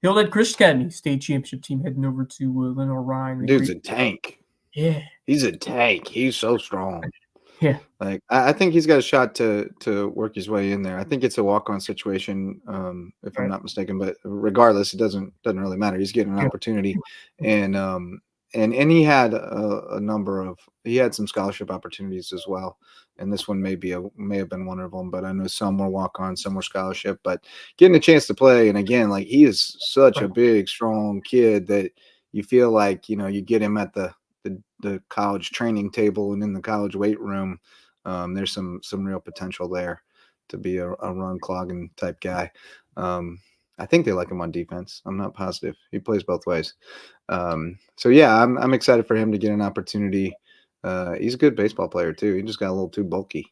Hilton Head Christian Academy state championship team heading over to Lenore Ryan. Dude's a tank. Yeah. He's a tank. He's so strong. Yeah. Like, I think he's got a shot to work his way in there. I think it's a walk-on situation, if I'm not mistaken. But regardless, it doesn't really matter. He's getting an opportunity. And he had he had some scholarship opportunities as well. And this one may have been one of them, but I know some were walk-on, some were scholarship. But getting a chance to play, and again, like, he is such a big, strong kid that you feel like, you get him at the college training table and in the college weight room. There's some real potential there to be a run clogging type guy. I think they like him on defense. I'm not positive. He plays both ways. So yeah, I'm excited for him to get an opportunity. He's a good baseball player too. He just got a little too bulky,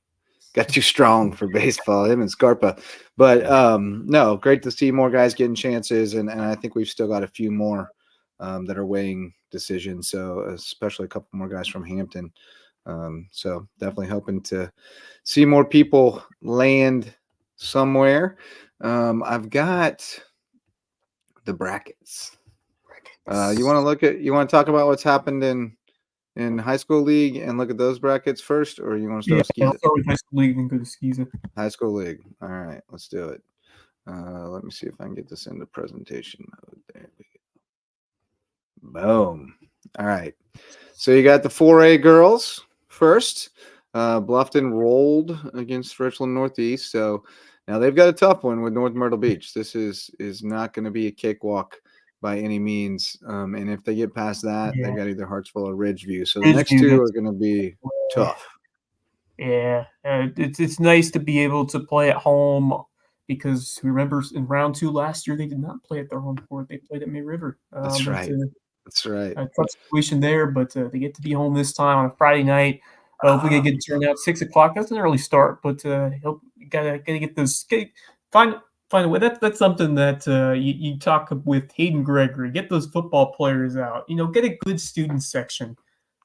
got too strong for baseball, him and Scarpa. But no, great to see more guys getting chances. And I think we've still got a few more that are weighing decisions. So especially a couple more guys from Hampton. So definitely hoping to see more people land somewhere. I've got the brackets. You want to talk about what's happened in high school league and look at those brackets first, or you want to start with I'll start with high school league and go to SCHSL. High school league. All right, let's do it. Let me see if I can get this into presentation mode. There we go. Boom. All right. So you got the 4A girls first. Bluffton rolled against Richland Northeast. So now they've got a tough one with North Myrtle Beach. This is not going to be a cakewalk by any means. And if they get past that, they got either Hartsville or Ridgeview. So the next two are going to be tough. Yeah, it's nice to be able to play at home, because remember in round 2 last year, they did not play at their home court. They played at May River. That's right. That's right. A tough situation there, but they get to be home this time on a Friday night. Hopefully they get turned out 6 o'clock. That's an early start, but gotta get those find a way. That's something that you talk with Hayden Gregory. Get those football players out. Get a good student section,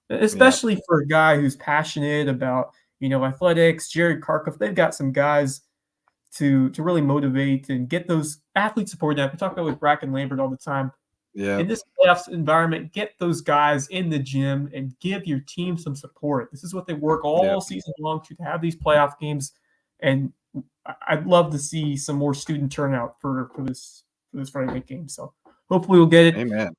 especially for a guy who's passionate about athletics. Jarrett Karkoff. They've got some guys to really motivate and get those athletes supported. Now we talk about with Bracken Lambert all the time. Yeah. In this playoffs environment, get those guys in the gym and give your team some support. This is what they work all season long to have these playoff games. And I'd love to see some more student turnout for this Friday night game. So hopefully we'll get it. Amen.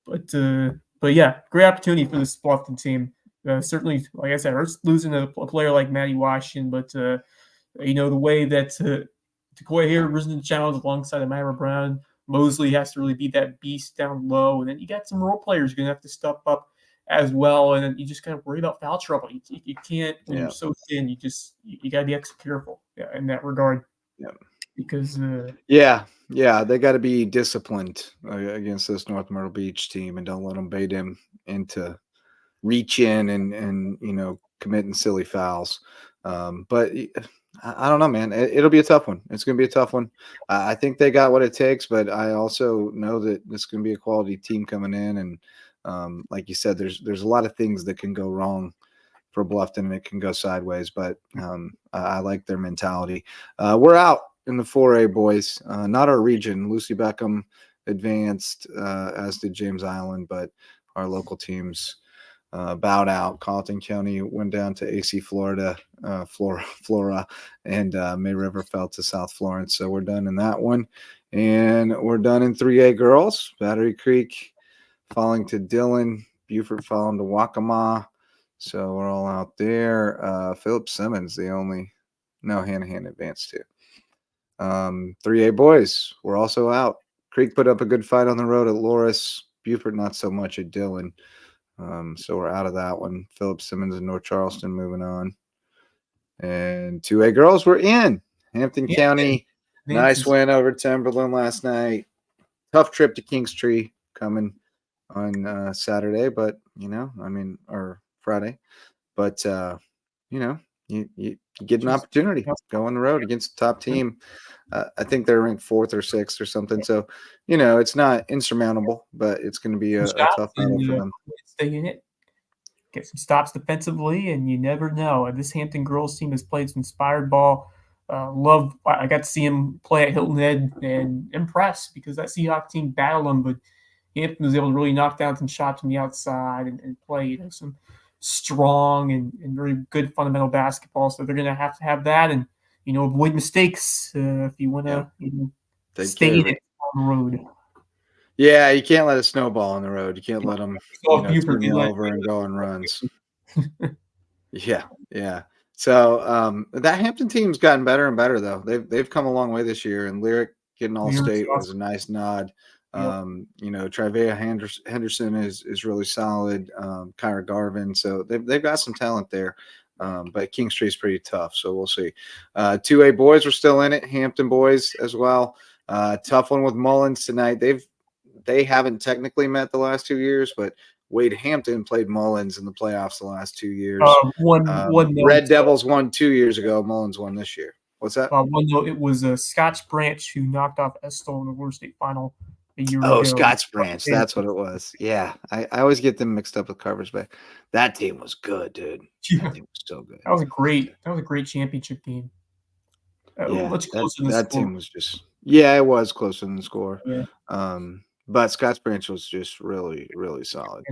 But yeah, great opportunity for this Bluffton team. Certainly, like I said, we're losing a player like Maddie Washington, but the way that Takoya here risen to the challenge alongside Amira Brown. Mosley has to really be that beast down low. And then you got some role players going to have to step up as well. And then you just kind of worry about foul trouble. You can't, when you're so thin, you got to be extra careful in that regard. Yeah. Because they got to be disciplined against this North Myrtle Beach team, and don't let them bait him into reach in and committing silly fouls. But I don't know, man. It'll be a tough one. It's going to be a tough one. I think they got what it takes, but I also know that this is going to be a quality team coming in. And like you said, there's a lot of things that can go wrong for Bluffton, and it can go sideways. But I like their mentality. We're out in the 4A, boys. Not our region. Lucy Beckham advanced, as did James Island, but our local teams bowed out. Colleton County went down to AC Florida, Flora, and May River fell to South Florence. So we're done in that one. And we're done in 3A girls. Battery Creek falling to Dillon. Beaufort falling to Waccamaw. So we're all out there. Philip Simmons, Hanahan advanced too. 3A boys, we're also out. Creek put up a good fight on the road at Loris. Beaufort not so much at Dillon. So we're out of that one. Philip Simmons and North Charleston moving on. And 2A girls, we're in. Hampton County, nice win over Timberland last night. Tough trip to Kingstree coming on Saturday, but or Friday. But you get an opportunity. Go on the road against the top team. I think they're ranked 4th or 6th or something. So, it's not insurmountable, but it's going to be a tough battle for them. Stay in it. Get some stops defensively, and you never know. This Hampton girls team has played some inspired ball. I got to see him play at Hilton Head and impress, because that Seahawk team battled them, but Hampton was able to really knock down some shots from the outside and play some strong and very good fundamental basketball. So they're going to have that, and avoid mistakes if you want to stay in it on the road. Yeah, you can't let it snowball on the road. You can't let them turn you over and go on runs. Yeah. So that Hampton team's gotten better and better, though. They've come a long way this year, and Lyric getting all state was a nice nod. Trivea Henderson is really solid. Kyra Garvin, so they've got some talent there. But Kingstree is pretty tough, so we'll see. 2A boys were still in it. Hampton boys as well. Tough one with Mullins tonight. They haven't technically met the last 2 years, but Wade Hampton played Mullins in the playoffs the last 2 years. Red Devils won 2 years ago. Mullins won this year. What's that? It was Scotch Branch who knocked off Estill in the World State Final a year ago. Oh, Scotch Branch. That's what it was. Yeah. I always get them mixed up with Carver's Bay. That team was good, dude. That team was so good. That was a great championship game. Much closer than the score. That team was just – it was closer than the score. Yeah. But Scotch Branch was just really, really solid.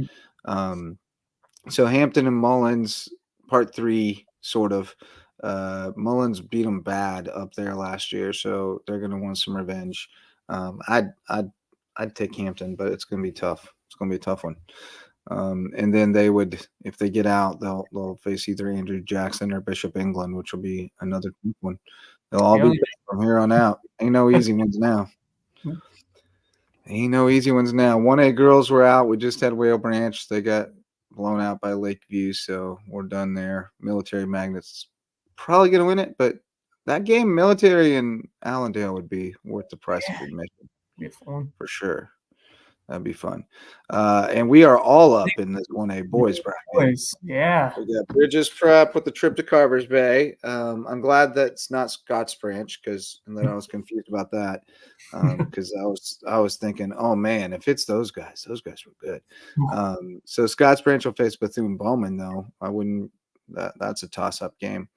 So Hampton and Mullins, part 3, sort of. Mullins beat them bad up there last year, so they're going to want some revenge. I'd take Hampton, but it's going to be tough. It's going to be a tough one. And then they would, if they get out, they'll face either Andrew Jackson or Bishop England, which will be another one. They'll all be from here on out. Ain't no easy ones now. 1A girls were out. We just had Whale Branch. They got blown out by Lakeview, so we're done there. Military Magnets probably going to win it, but that game, Military and Allendale, would be worth the price of admission. Be fun. For sure. That'd be fun. And we are all up in this 1A boys bracket. Yeah. We got Bridges Prep with the trip to Carver's Bay. I'm glad that's not Scotts Branch, and then I was confused about that. Because I was thinking, oh man, if it's those guys were good. So Scotts Branch will face Bethune-Bowman, though. I wouldn't. That's a toss-up game.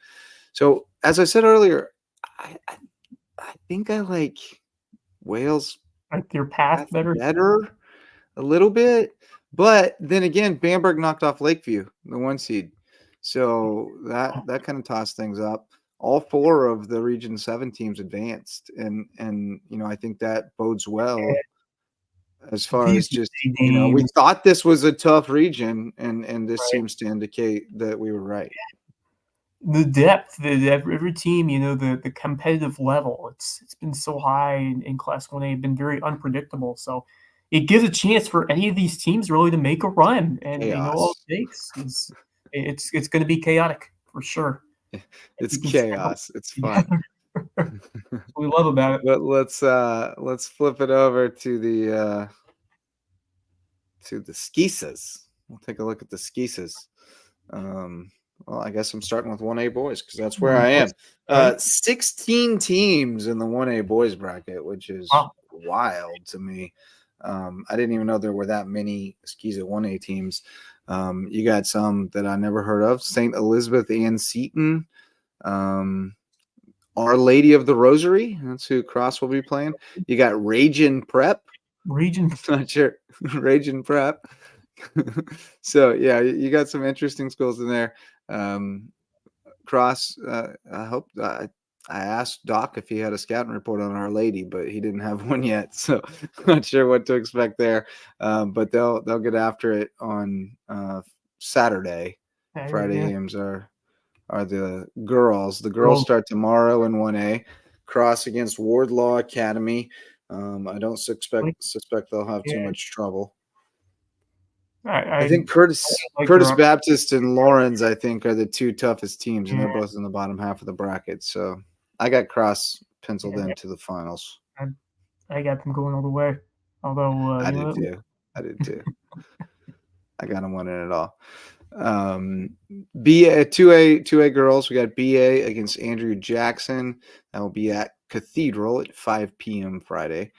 So as I said earlier, I think I like Wales. Like their path better a little bit, but then again, Bamberg knocked off Lakeview, the 1 seed, so that kind of tossed things up. All 4 of the Region 7 teams advanced, and I think that bodes well as far as just we thought this was a tough region, and this seems to indicate that we were right. The depth, every team, the competitive level, it's been so high in Class 1A, been very unpredictable. So it gives a chance for any of these teams really to make a run. And all it takes is it's going to be chaotic for sure. It's chaos. It's fun. What we love about it. But let's flip it over to the SCHSL. We'll take a look at the SCHSL. Well, I guess I'm starting with 1A boys because that's where I am. 16 teams in the 1A boys bracket, which is wild to me. I didn't even know there were that many SCHSL 1A teams. You got some that I never heard of. St. Elizabeth Ann Seton. Our Lady of the Rosary. That's who Cross will be playing. You got Ragin Prep. Not sure. Ragin Prep. So, yeah, you got some interesting schools in there. Cross, I hope I asked Doc if he had a scouting report on Our Lady, but he didn't have one yet. So not sure what to expect there. But they'll get after it on Saturday. Friday games are the girls. The girls start tomorrow in 1A. Cross against Wardlaw Academy. I don't suspect they'll have too much trouble. I think Curtis Baptist and Lawrence, I think, are the two toughest teams, and they're both in the bottom half of the bracket. So I got Cross penciled into the finals. I got them going all the way. Although I did too. I got them winning it all. BA 2A girls, we got BA against Andrew Jackson. That will be at Cathedral at 5 p.m. Friday.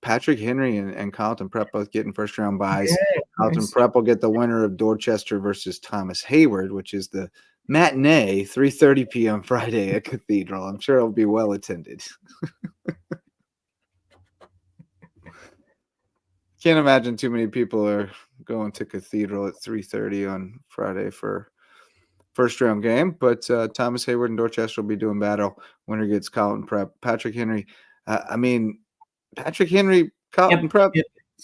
Patrick Henry and Carlton Prep both getting first round buys. Carlton Prep will get the winner of Dorchester versus Thomas Hayward, which is the matinee, 3:30 p.m. Friday at Cathedral. I'm sure it'll be well attended. Can't imagine too many people are going to Cathedral at 3:30 on Friday for first round game, but Thomas Hayward and Dorchester will be doing battle. Winner gets Carlton Prep. Patrick Henry. Patrick Henry, Carlton Prep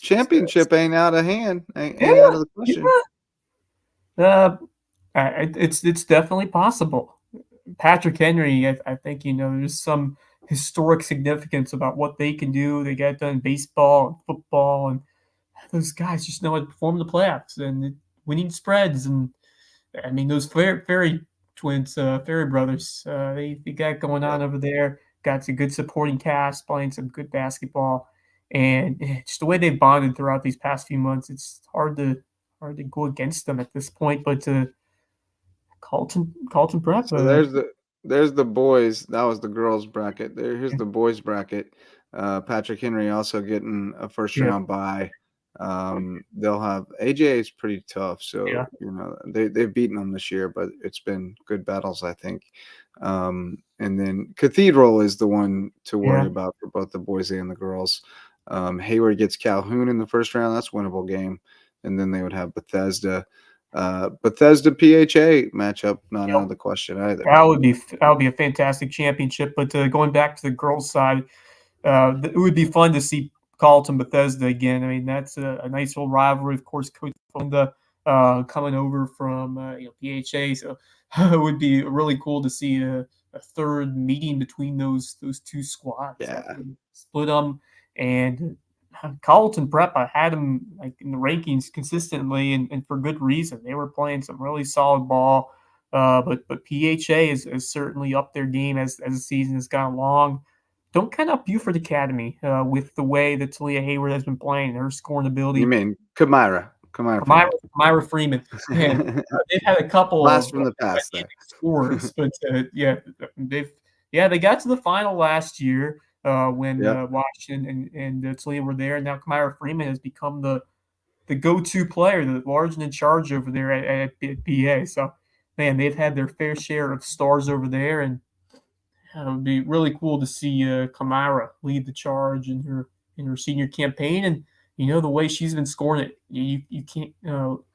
championship ain't out of hand. Ain't out of the question. It's definitely possible. Patrick Henry, I think, there's some historic significance about what they can do. They got done in baseball and football, and those guys just know how to perform in the playoffs and winning spreads. And I mean, those Ferry twins, Ferry brothers, they got going on over there. Got a good supporting cast, playing some good basketball, and just the way they bonded throughout these past few months, it's hard to go against them at this point. But Carlton Prep. So there's the boys. That was the girls bracket. Here's the boys bracket. Patrick Henry also getting a first round bye. They'll have AJA is pretty tough, so they've beaten them this year, but it's been good battles, I think. And then Cathedral is the one to worry about for both the boys and the girls. Hayward gets Calhoun in the first round. That's a winnable game. And then they would have Bethesda PHA matchup, not out of the question either. That would be a fantastic championship. But going back to the girls' side, it would be fun to see Carlton Bethesda again. I mean, that's a nice little rivalry. Of course, Coach Fonda coming over from PHA, so it would be really cool to see a third meeting between those two squads. Yeah, split them. And Carlton Prep, I had them in the rankings consistently, and for good reason. They were playing some really solid ball, but PHA has certainly upped their game as the season has gone along. Don't count out Buford Academy with the way that Talia Hayward has been playing, her scoring ability. You mean Kamira Freeman. Man, they've had a couple blast from the past scores, but they got to the final last year when Washington and Talia were there, and now Kamira Freeman has become the go-to player, the large and in charge over there at BA. So, man, they've had their fair share of stars over there, and it would be really cool to see Kamira lead the charge in her senior campaign. And the way she's been scoring it, you can't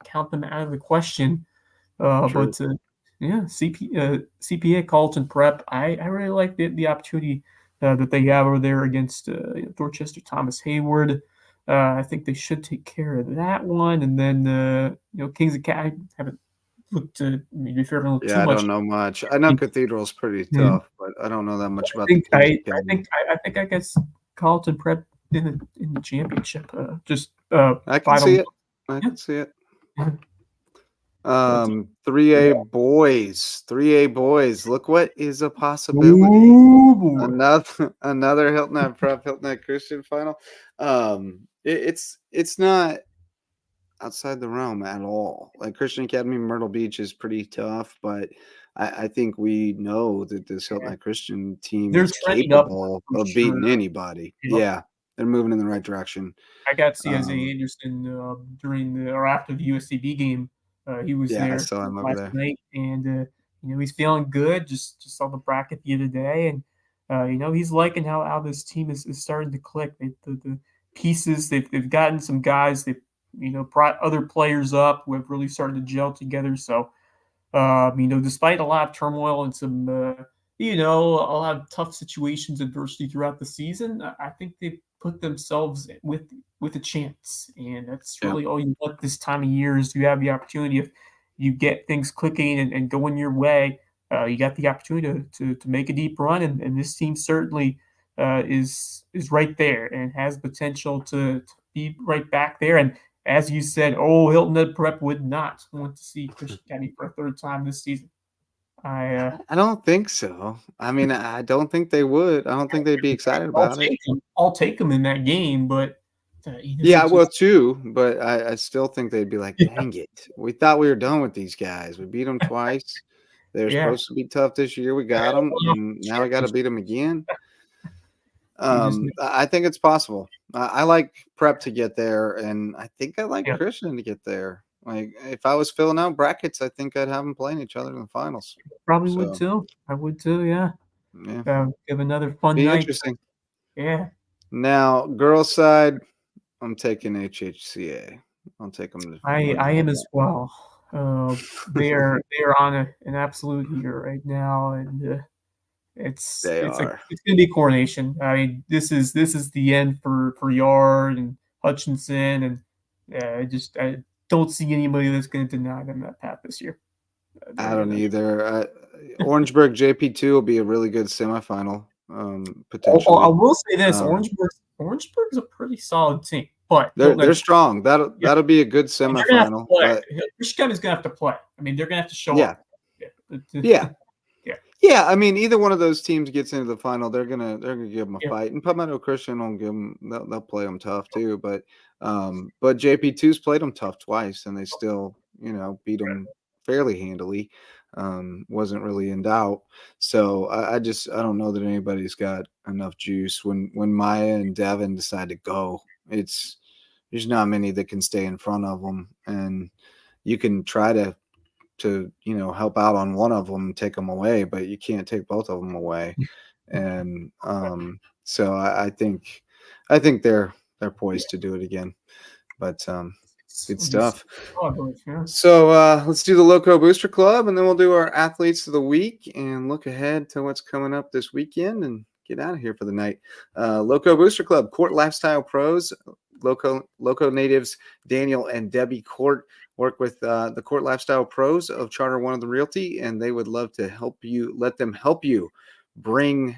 count them out of the question. But CPA Carlton Prep, I really like the opportunity that they have over there against Dorchester Thomas Hayward. I think they should take care of that one. And then Kings Academy haven't looked to maybe fair too much. I don't know much. I know Cathedral's pretty tough, but I don't know that much about I think I guess Carlton Prep in the championship. I can see it. I can see it. 3A boys. Look what is a possibility. Ooh, another Hilton Head Prep, Hilton Head Christian final. It's not outside the realm at all. Like Christian Academy Myrtle Beach is pretty tough, but I think we know that this Hilton Head Christian team They're is trending upward capable for of beating sure. anybody. Yep. Yeah, they're moving in the right direction. I got to see Isaiah Anderson during or after the USCB game. He was Yeah, I there saw him over last there. night, and he's feeling good. Just saw the bracket the other day, and he's liking how this team is starting to click. The pieces they've gotten some guys they've brought other players up who have really started to gel together. So despite a lot of turmoil and some a lot of tough situations, adversity throughout the season, I think they put themselves with a chance, and that's really all you want this time of year is you have the opportunity if you get things clicking and going your way. You got the opportunity to make a deep run, and this team certainly is right there and has potential to be right back there. And as you said, Hilton Head Prep would not want to see Christian Academy for a third time this season. I don't think so. I mean, I don't think they would. I don't think they'd be excited about it. I'll take them in that game, but Yeah, I will too, but I still think they'd be like, dang it. We thought we were done with these guys. We beat them twice. They were supposed to be tough this year. We got them, and now we got to beat them again. I think it's possible. I like Prep to get there, and I think I like Christian to get there. Like, if I was filling out brackets, I think I'd have them playing each other in the finals. Probably would too. I would too, yeah. Give another fun Be night. Interesting. Yeah. Now, girls' side, I'm taking HHCA. I'll take them to I am as well. They are on an absolute heater right now, and it's going to be coronation. I mean, this is the end for Yard and Hutchinson, and I don't see anybody that's going to deny them that path this year. I don't either. Orangeburg JP2 will be a really good semifinal, potentially. I will say this: Orangeburg's a pretty solid team, but they're strong. That'll be a good semifinal. Christian is going to have to play. I mean, they're going to have to show up. Yeah, I mean, either one of those teams gets into the final, they're gonna give them a fight. And Palmetto Christian will give them. They'll play them tough too. But JP2's played them tough twice, and they still beat them fairly handily. Wasn't really in doubt. So I don't know that anybody's got enough juice when Maya and Devin decide to go. There's not many that can stay in front of them, and you can try to help out on one of them, take them away, but you can't take both of them away. And so I think they're poised to do it again. But good stuff. So let's do the Lowco Booster Club, and then we'll do our athletes of the week and look ahead to what's coming up this weekend and get out of here for the night. Lowco Booster Club, Court Lifestyle Pros, Lowco natives Daniel and Debbie Court work with the Court Lifestyle Pros of Charter One of the Realty, and they would love to help you. Let them bring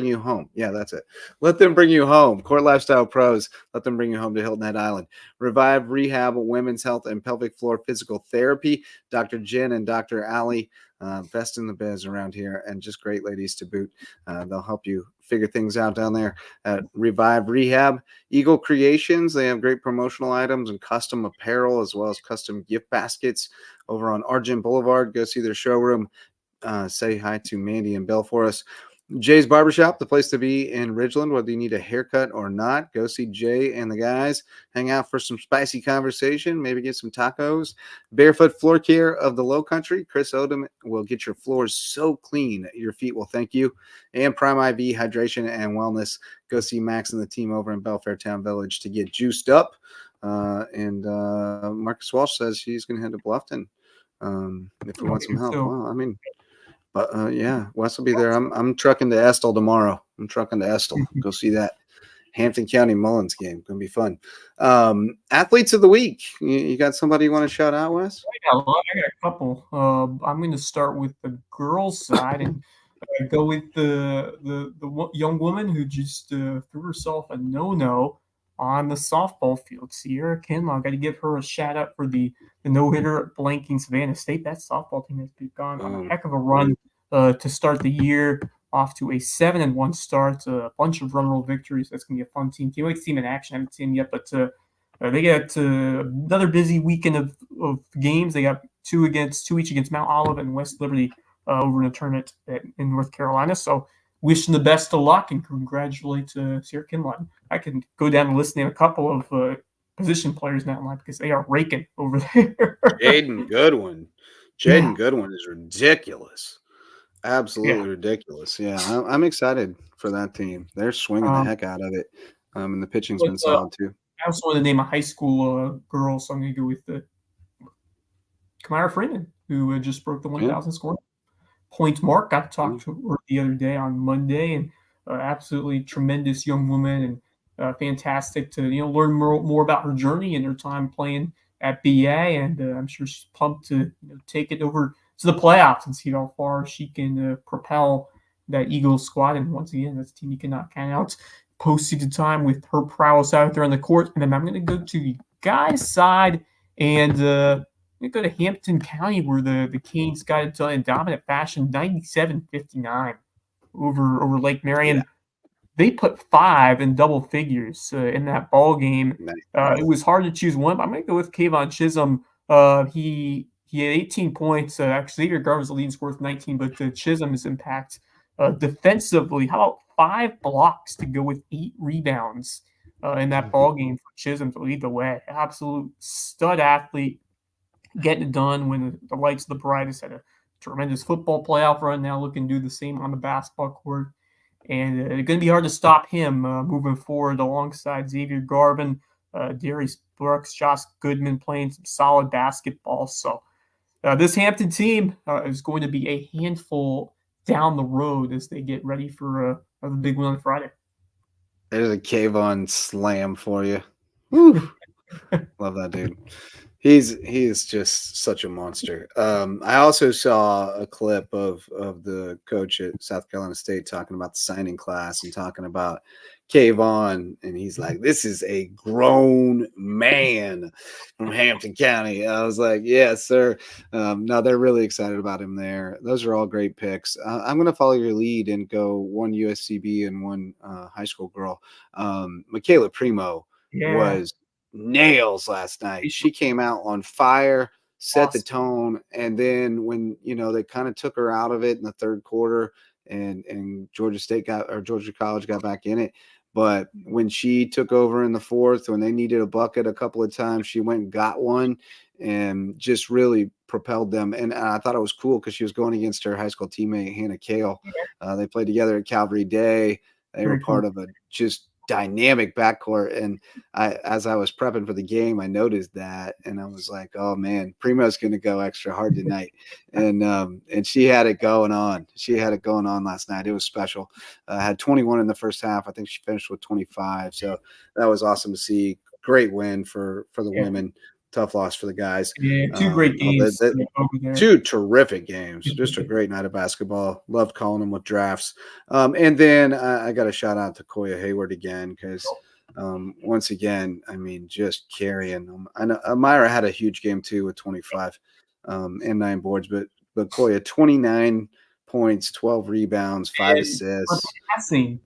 you home. Yeah, that's it. Let them bring you home. Court Lifestyle Pros. Let them bring you home to Hilton Head Island. Revive Rehab, Women's Health and Pelvic Floor Physical Therapy. Dr. Jen and Dr. Allie, best in the biz around here, and just great ladies to boot. They'll help you figure things out down there at Revive Rehab. Eagle Creations, they have great promotional items and custom apparel as well as custom gift baskets over on Argent Boulevard. Go see their showroom. Say hi to Mandy and Bill for us. Jay's Barbershop, the place to be in Ridgeland, whether you need a haircut or not. Go see Jay and the guys. Hang out for some spicy conversation. Maybe get some tacos. Barefoot Floor Care of the Lowcountry. Chris Odom will get your floors so clean your feet will thank you. And Prime IV Hydration and Wellness. Go see Max and the team over in Belfair Town Village to get juiced up. And Marcus Walsh says he's going to head to Bluffton if he wants some help. Well, I mean, but yeah, Wes will be there. I'm trucking to Estill tomorrow. Go see that Hampton County Mullins game. Gonna be fun. Athletes of the week. You got somebody you want to shout out, Wes? I got a couple. I'm going to start with the girls' side and go with the young woman who just threw herself a no on the softball field. Sierra Kinlaw. Got to give her a shout out for the no-hitter blanking Savannah State. That softball team has gone on a heck of a run to start the year, off to a 7-1 start, a bunch of run roll victories. That's going to be a fun team. Can't wait to see them in action. I haven't seen them yet, but They got another busy weekend of games. They got two each against Mount Olive and West Liberty over in a tournament in North Carolina. So wish them the best of luck and congratulate Sierra Kinline. I can go down and listen to a couple of position players in that line because they are raking over there. Jaden Goodwin. Goodwin is ridiculous. Absolutely ridiculous. Yeah, I'm excited for that team. They're swinging the heck out of it. And the pitching's been solid too. I also want to name a high school girl, so I'm going to go with Kamara Freeman, who just broke the 1,000 score point mark. Got to talk to her the other day on Monday, and absolutely tremendous young woman, and fantastic to learn more about her journey and her time playing at BA. And I'm sure she's pumped to take it over to the playoffs and see how far she can propel that Eagles squad. And once again, that's a team you cannot count out. Postseason time with her prowess out there on the court. And then I'm going to go to the guys' side and I'm going to go to Hampton County, where the Canes got it done in dominant fashion, 97-59 over Lake Marion. Yeah. They put 5 in double figures in that ball game. Nice. It was hard to choose one, but I'm going to go with Kayvon Chisholm. He had 18 points. Actually, Xavier Garver was the leading scorer with 19, but Chisholm's impact defensively, how about 5 blocks to go with 8 rebounds in that ball game for Chisholm to lead the way. Absolute stud athlete, getting it done when the lights are the brightest. Had a tremendous football playoff run, now looking to do the same on the basketball court. And it's going to be hard to stop him moving forward alongside Xavier Garvin, Darius Brooks, Josh Goodman playing some solid basketball. So this Hampton team is going to be a handful down the road as they get ready for a big one on Friday. There's a Kayvon slam for you. Woo. Love that dude. He is just such a monster. I also saw a clip of the coach at South Carolina State talking about the signing class and talking about Kayvon, and he's like, "This is a grown man from Hampton County." I was like, "Yes, sir." No, they're really excited about him there. Those are all great picks. I'm going to follow your lead and go one USCB and one high school girl. Michaela Primo was nails last night. She came out on fire, set the tone, and then when they kind of took her out of it in the third quarter, and Georgia College got back in it. But when she took over in the fourth, when they needed a bucket a couple of times, she went and got one and just really propelled them. And I thought it was cool because she was going against her high school teammate Hannah Kale. They played together at Calvary Day. They were part of a just dynamic backcourt, and as I was prepping for the game, I noticed that, and I was like, "Oh man, Primo's going to go extra hard tonight," and she had it going on. She had it going on last night. It was special. Had 21 in the first half. I think she finished with 25. So that was awesome to see. Great win for the women. Tough loss for the guys. Yeah, 2 great games. Two terrific games. Just a great night of basketball. Loved calling them with drafts. And then I got a shout out to Koya Hayward again because once again, I mean, just carrying them. I know Amira had a huge game too with 25 and 9 boards, but Koya 29 points, 12 rebounds, 5 assists. Passing.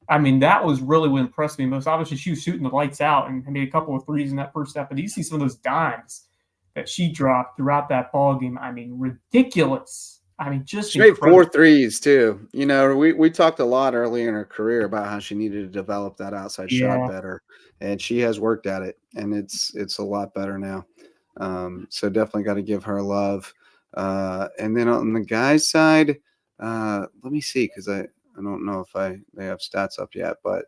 I mean, that was really what impressed me most. Obviously, she was shooting the lights out and made a couple of threes in that first half. But you see some of those dimes that she dropped throughout that ball game. I mean, ridiculous. I mean, just she made 4 threes too. We talked a lot early in her career about how she needed to develop that outside shot better, and she has worked at it, and it's a lot better now. So definitely got to give her love. And then on the guys' side, let me see because I don't know if they have stats up yet, but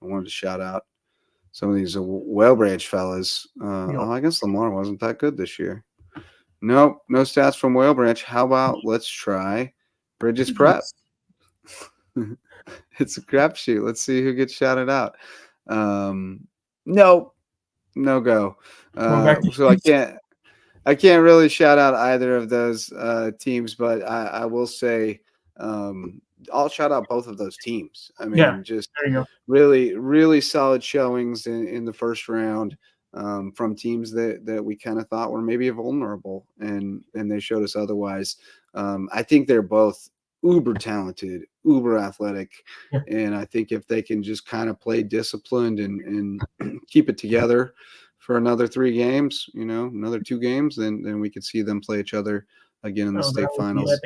I wanted to shout out some of these Whale Branch fellas. I guess Lamar wasn't that good this year. Nope, no stats from Whale Branch. How about let's try Bridges Prep? It's a crapshoot. Let's see who gets shouted out. Nope, no go. So I can't really shout out either of those teams, but I will say I'll shout out both of those teams. I mean, just really, really solid showings in the first round from teams that we kind of thought were maybe vulnerable, and they showed us otherwise. I think they're both uber talented, uber athletic, and I think if they can just kind of play disciplined and keep it together for another 3 games, another 2 games, then we could see them play each other again in the state finals.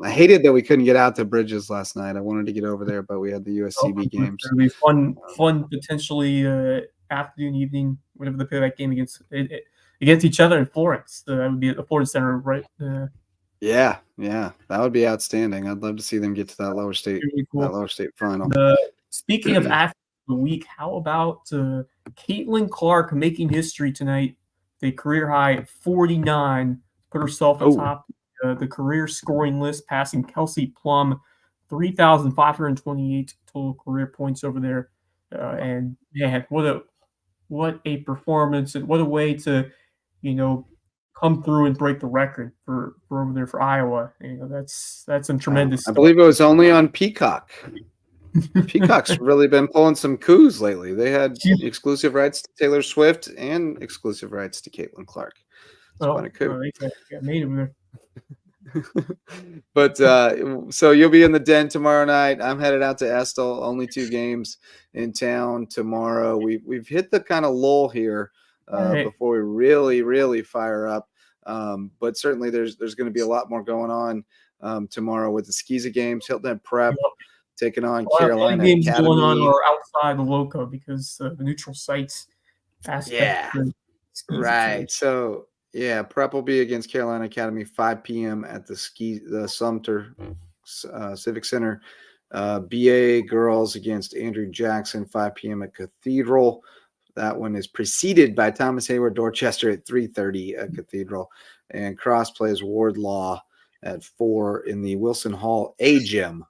I hated that we couldn't get out to Bridges last night. I wanted to get over there, but we had the USCB games. It'll be fun potentially afternoon, evening, whatever the payback game against each other in Florence. That would be at the Florence Center, right? Yeah, that would be outstanding. I'd love to see them get to that lower state, cool. that lower state final. Speaking of athlete of the week, how about Caitlin Clark making history tonight? The career high at 49, put herself atop the career scoring list, passing Kelsey Plum, 3,528 total career points over there. And man, what a performance, and what a way to, come through and break the record for over there for Iowa. That's some tremendous I stuff. believe it was only on Peacock. Peacock's really been pulling some coups lately. They had exclusive rights to Taylor Swift and exclusive rights to Caitlin Clark. It's quite a coup. They got made over there. But so you'll be in the Den tomorrow night. I'm headed out to Estill. Only 2 games in town tomorrow. We've hit the kind of lull here before we really fire up. But certainly there's going to be a lot more going on tomorrow with the SCHSL games. Hilton Head Prep taking on Carolina games Academy. Going on are outside the Lowco because the neutral sites aspect. Right. So. Yeah, Prep will be against Carolina Academy, 5 p.m. at the Sumter Civic Center. BA girls against Andrew Jackson, 5 p.m. at Cathedral. That one is preceded by Thomas Hayward Dorchester at 3:30 at Cathedral. And cross plays Wardlaw at 4 in the Wilson Hall A Gym.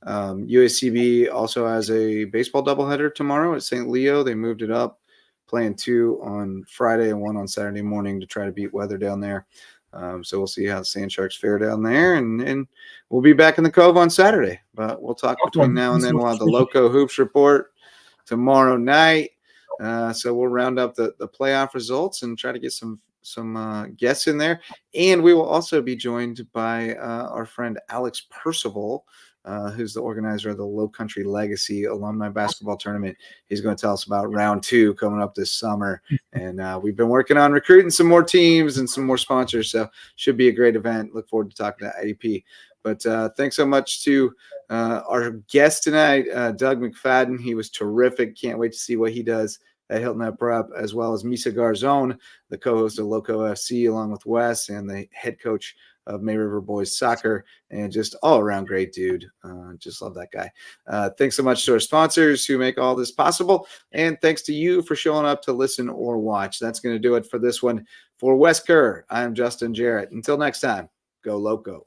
USCB also has a baseball doubleheader tomorrow at St. Leo. They moved it up, playing 2 on Friday and 1 on Saturday morning to try to beat weather down there. So we'll see how the Sand Sharks fare down there, and we'll be back in the Cove on Saturday. But we'll talk between now and then. We'll have the Lowco Hoops report tomorrow night. So we'll round up the playoff results and try to get some guests in there. And we will also be joined by our friend Alex Percival, who's the organizer of the Lowcountry Legacy Alumni Basketball Tournament. He's going to tell us about round 2 coming up this summer. And we've been working on recruiting some more teams and some more sponsors. So should be a great event. Look forward to talking to IDP. But thanks so much to our guest tonight, Doug McFadden. He was terrific. Can't wait to see what he does at Hilton Head Prep, as well as Misa Garzone, the co-host of Lowco FC, along with Wes, and the head coach of May River Boys Soccer, and just all around great dude. Just love that guy. Thanks so much to our sponsors who make all this possible, and thanks to you for showing up to listen or watch. That's going to do it for this one. For Wes Kerr, I'm Justin Jarrett. Until next time, go Lowco.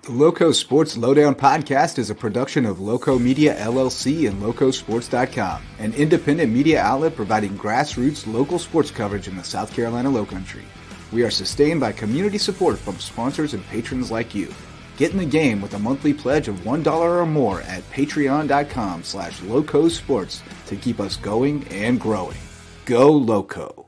The Lowco Sports Lowdown podcast is a production of Lowco Media LLC and LowcoSports.com, an independent media outlet providing grassroots local sports coverage in the South Carolina Lowcountry. We are sustained by community support from sponsors and patrons like you. Get in the game with a monthly pledge of $1 or more at patreon.com/LowcoSports to keep us going and growing. Go Lowco.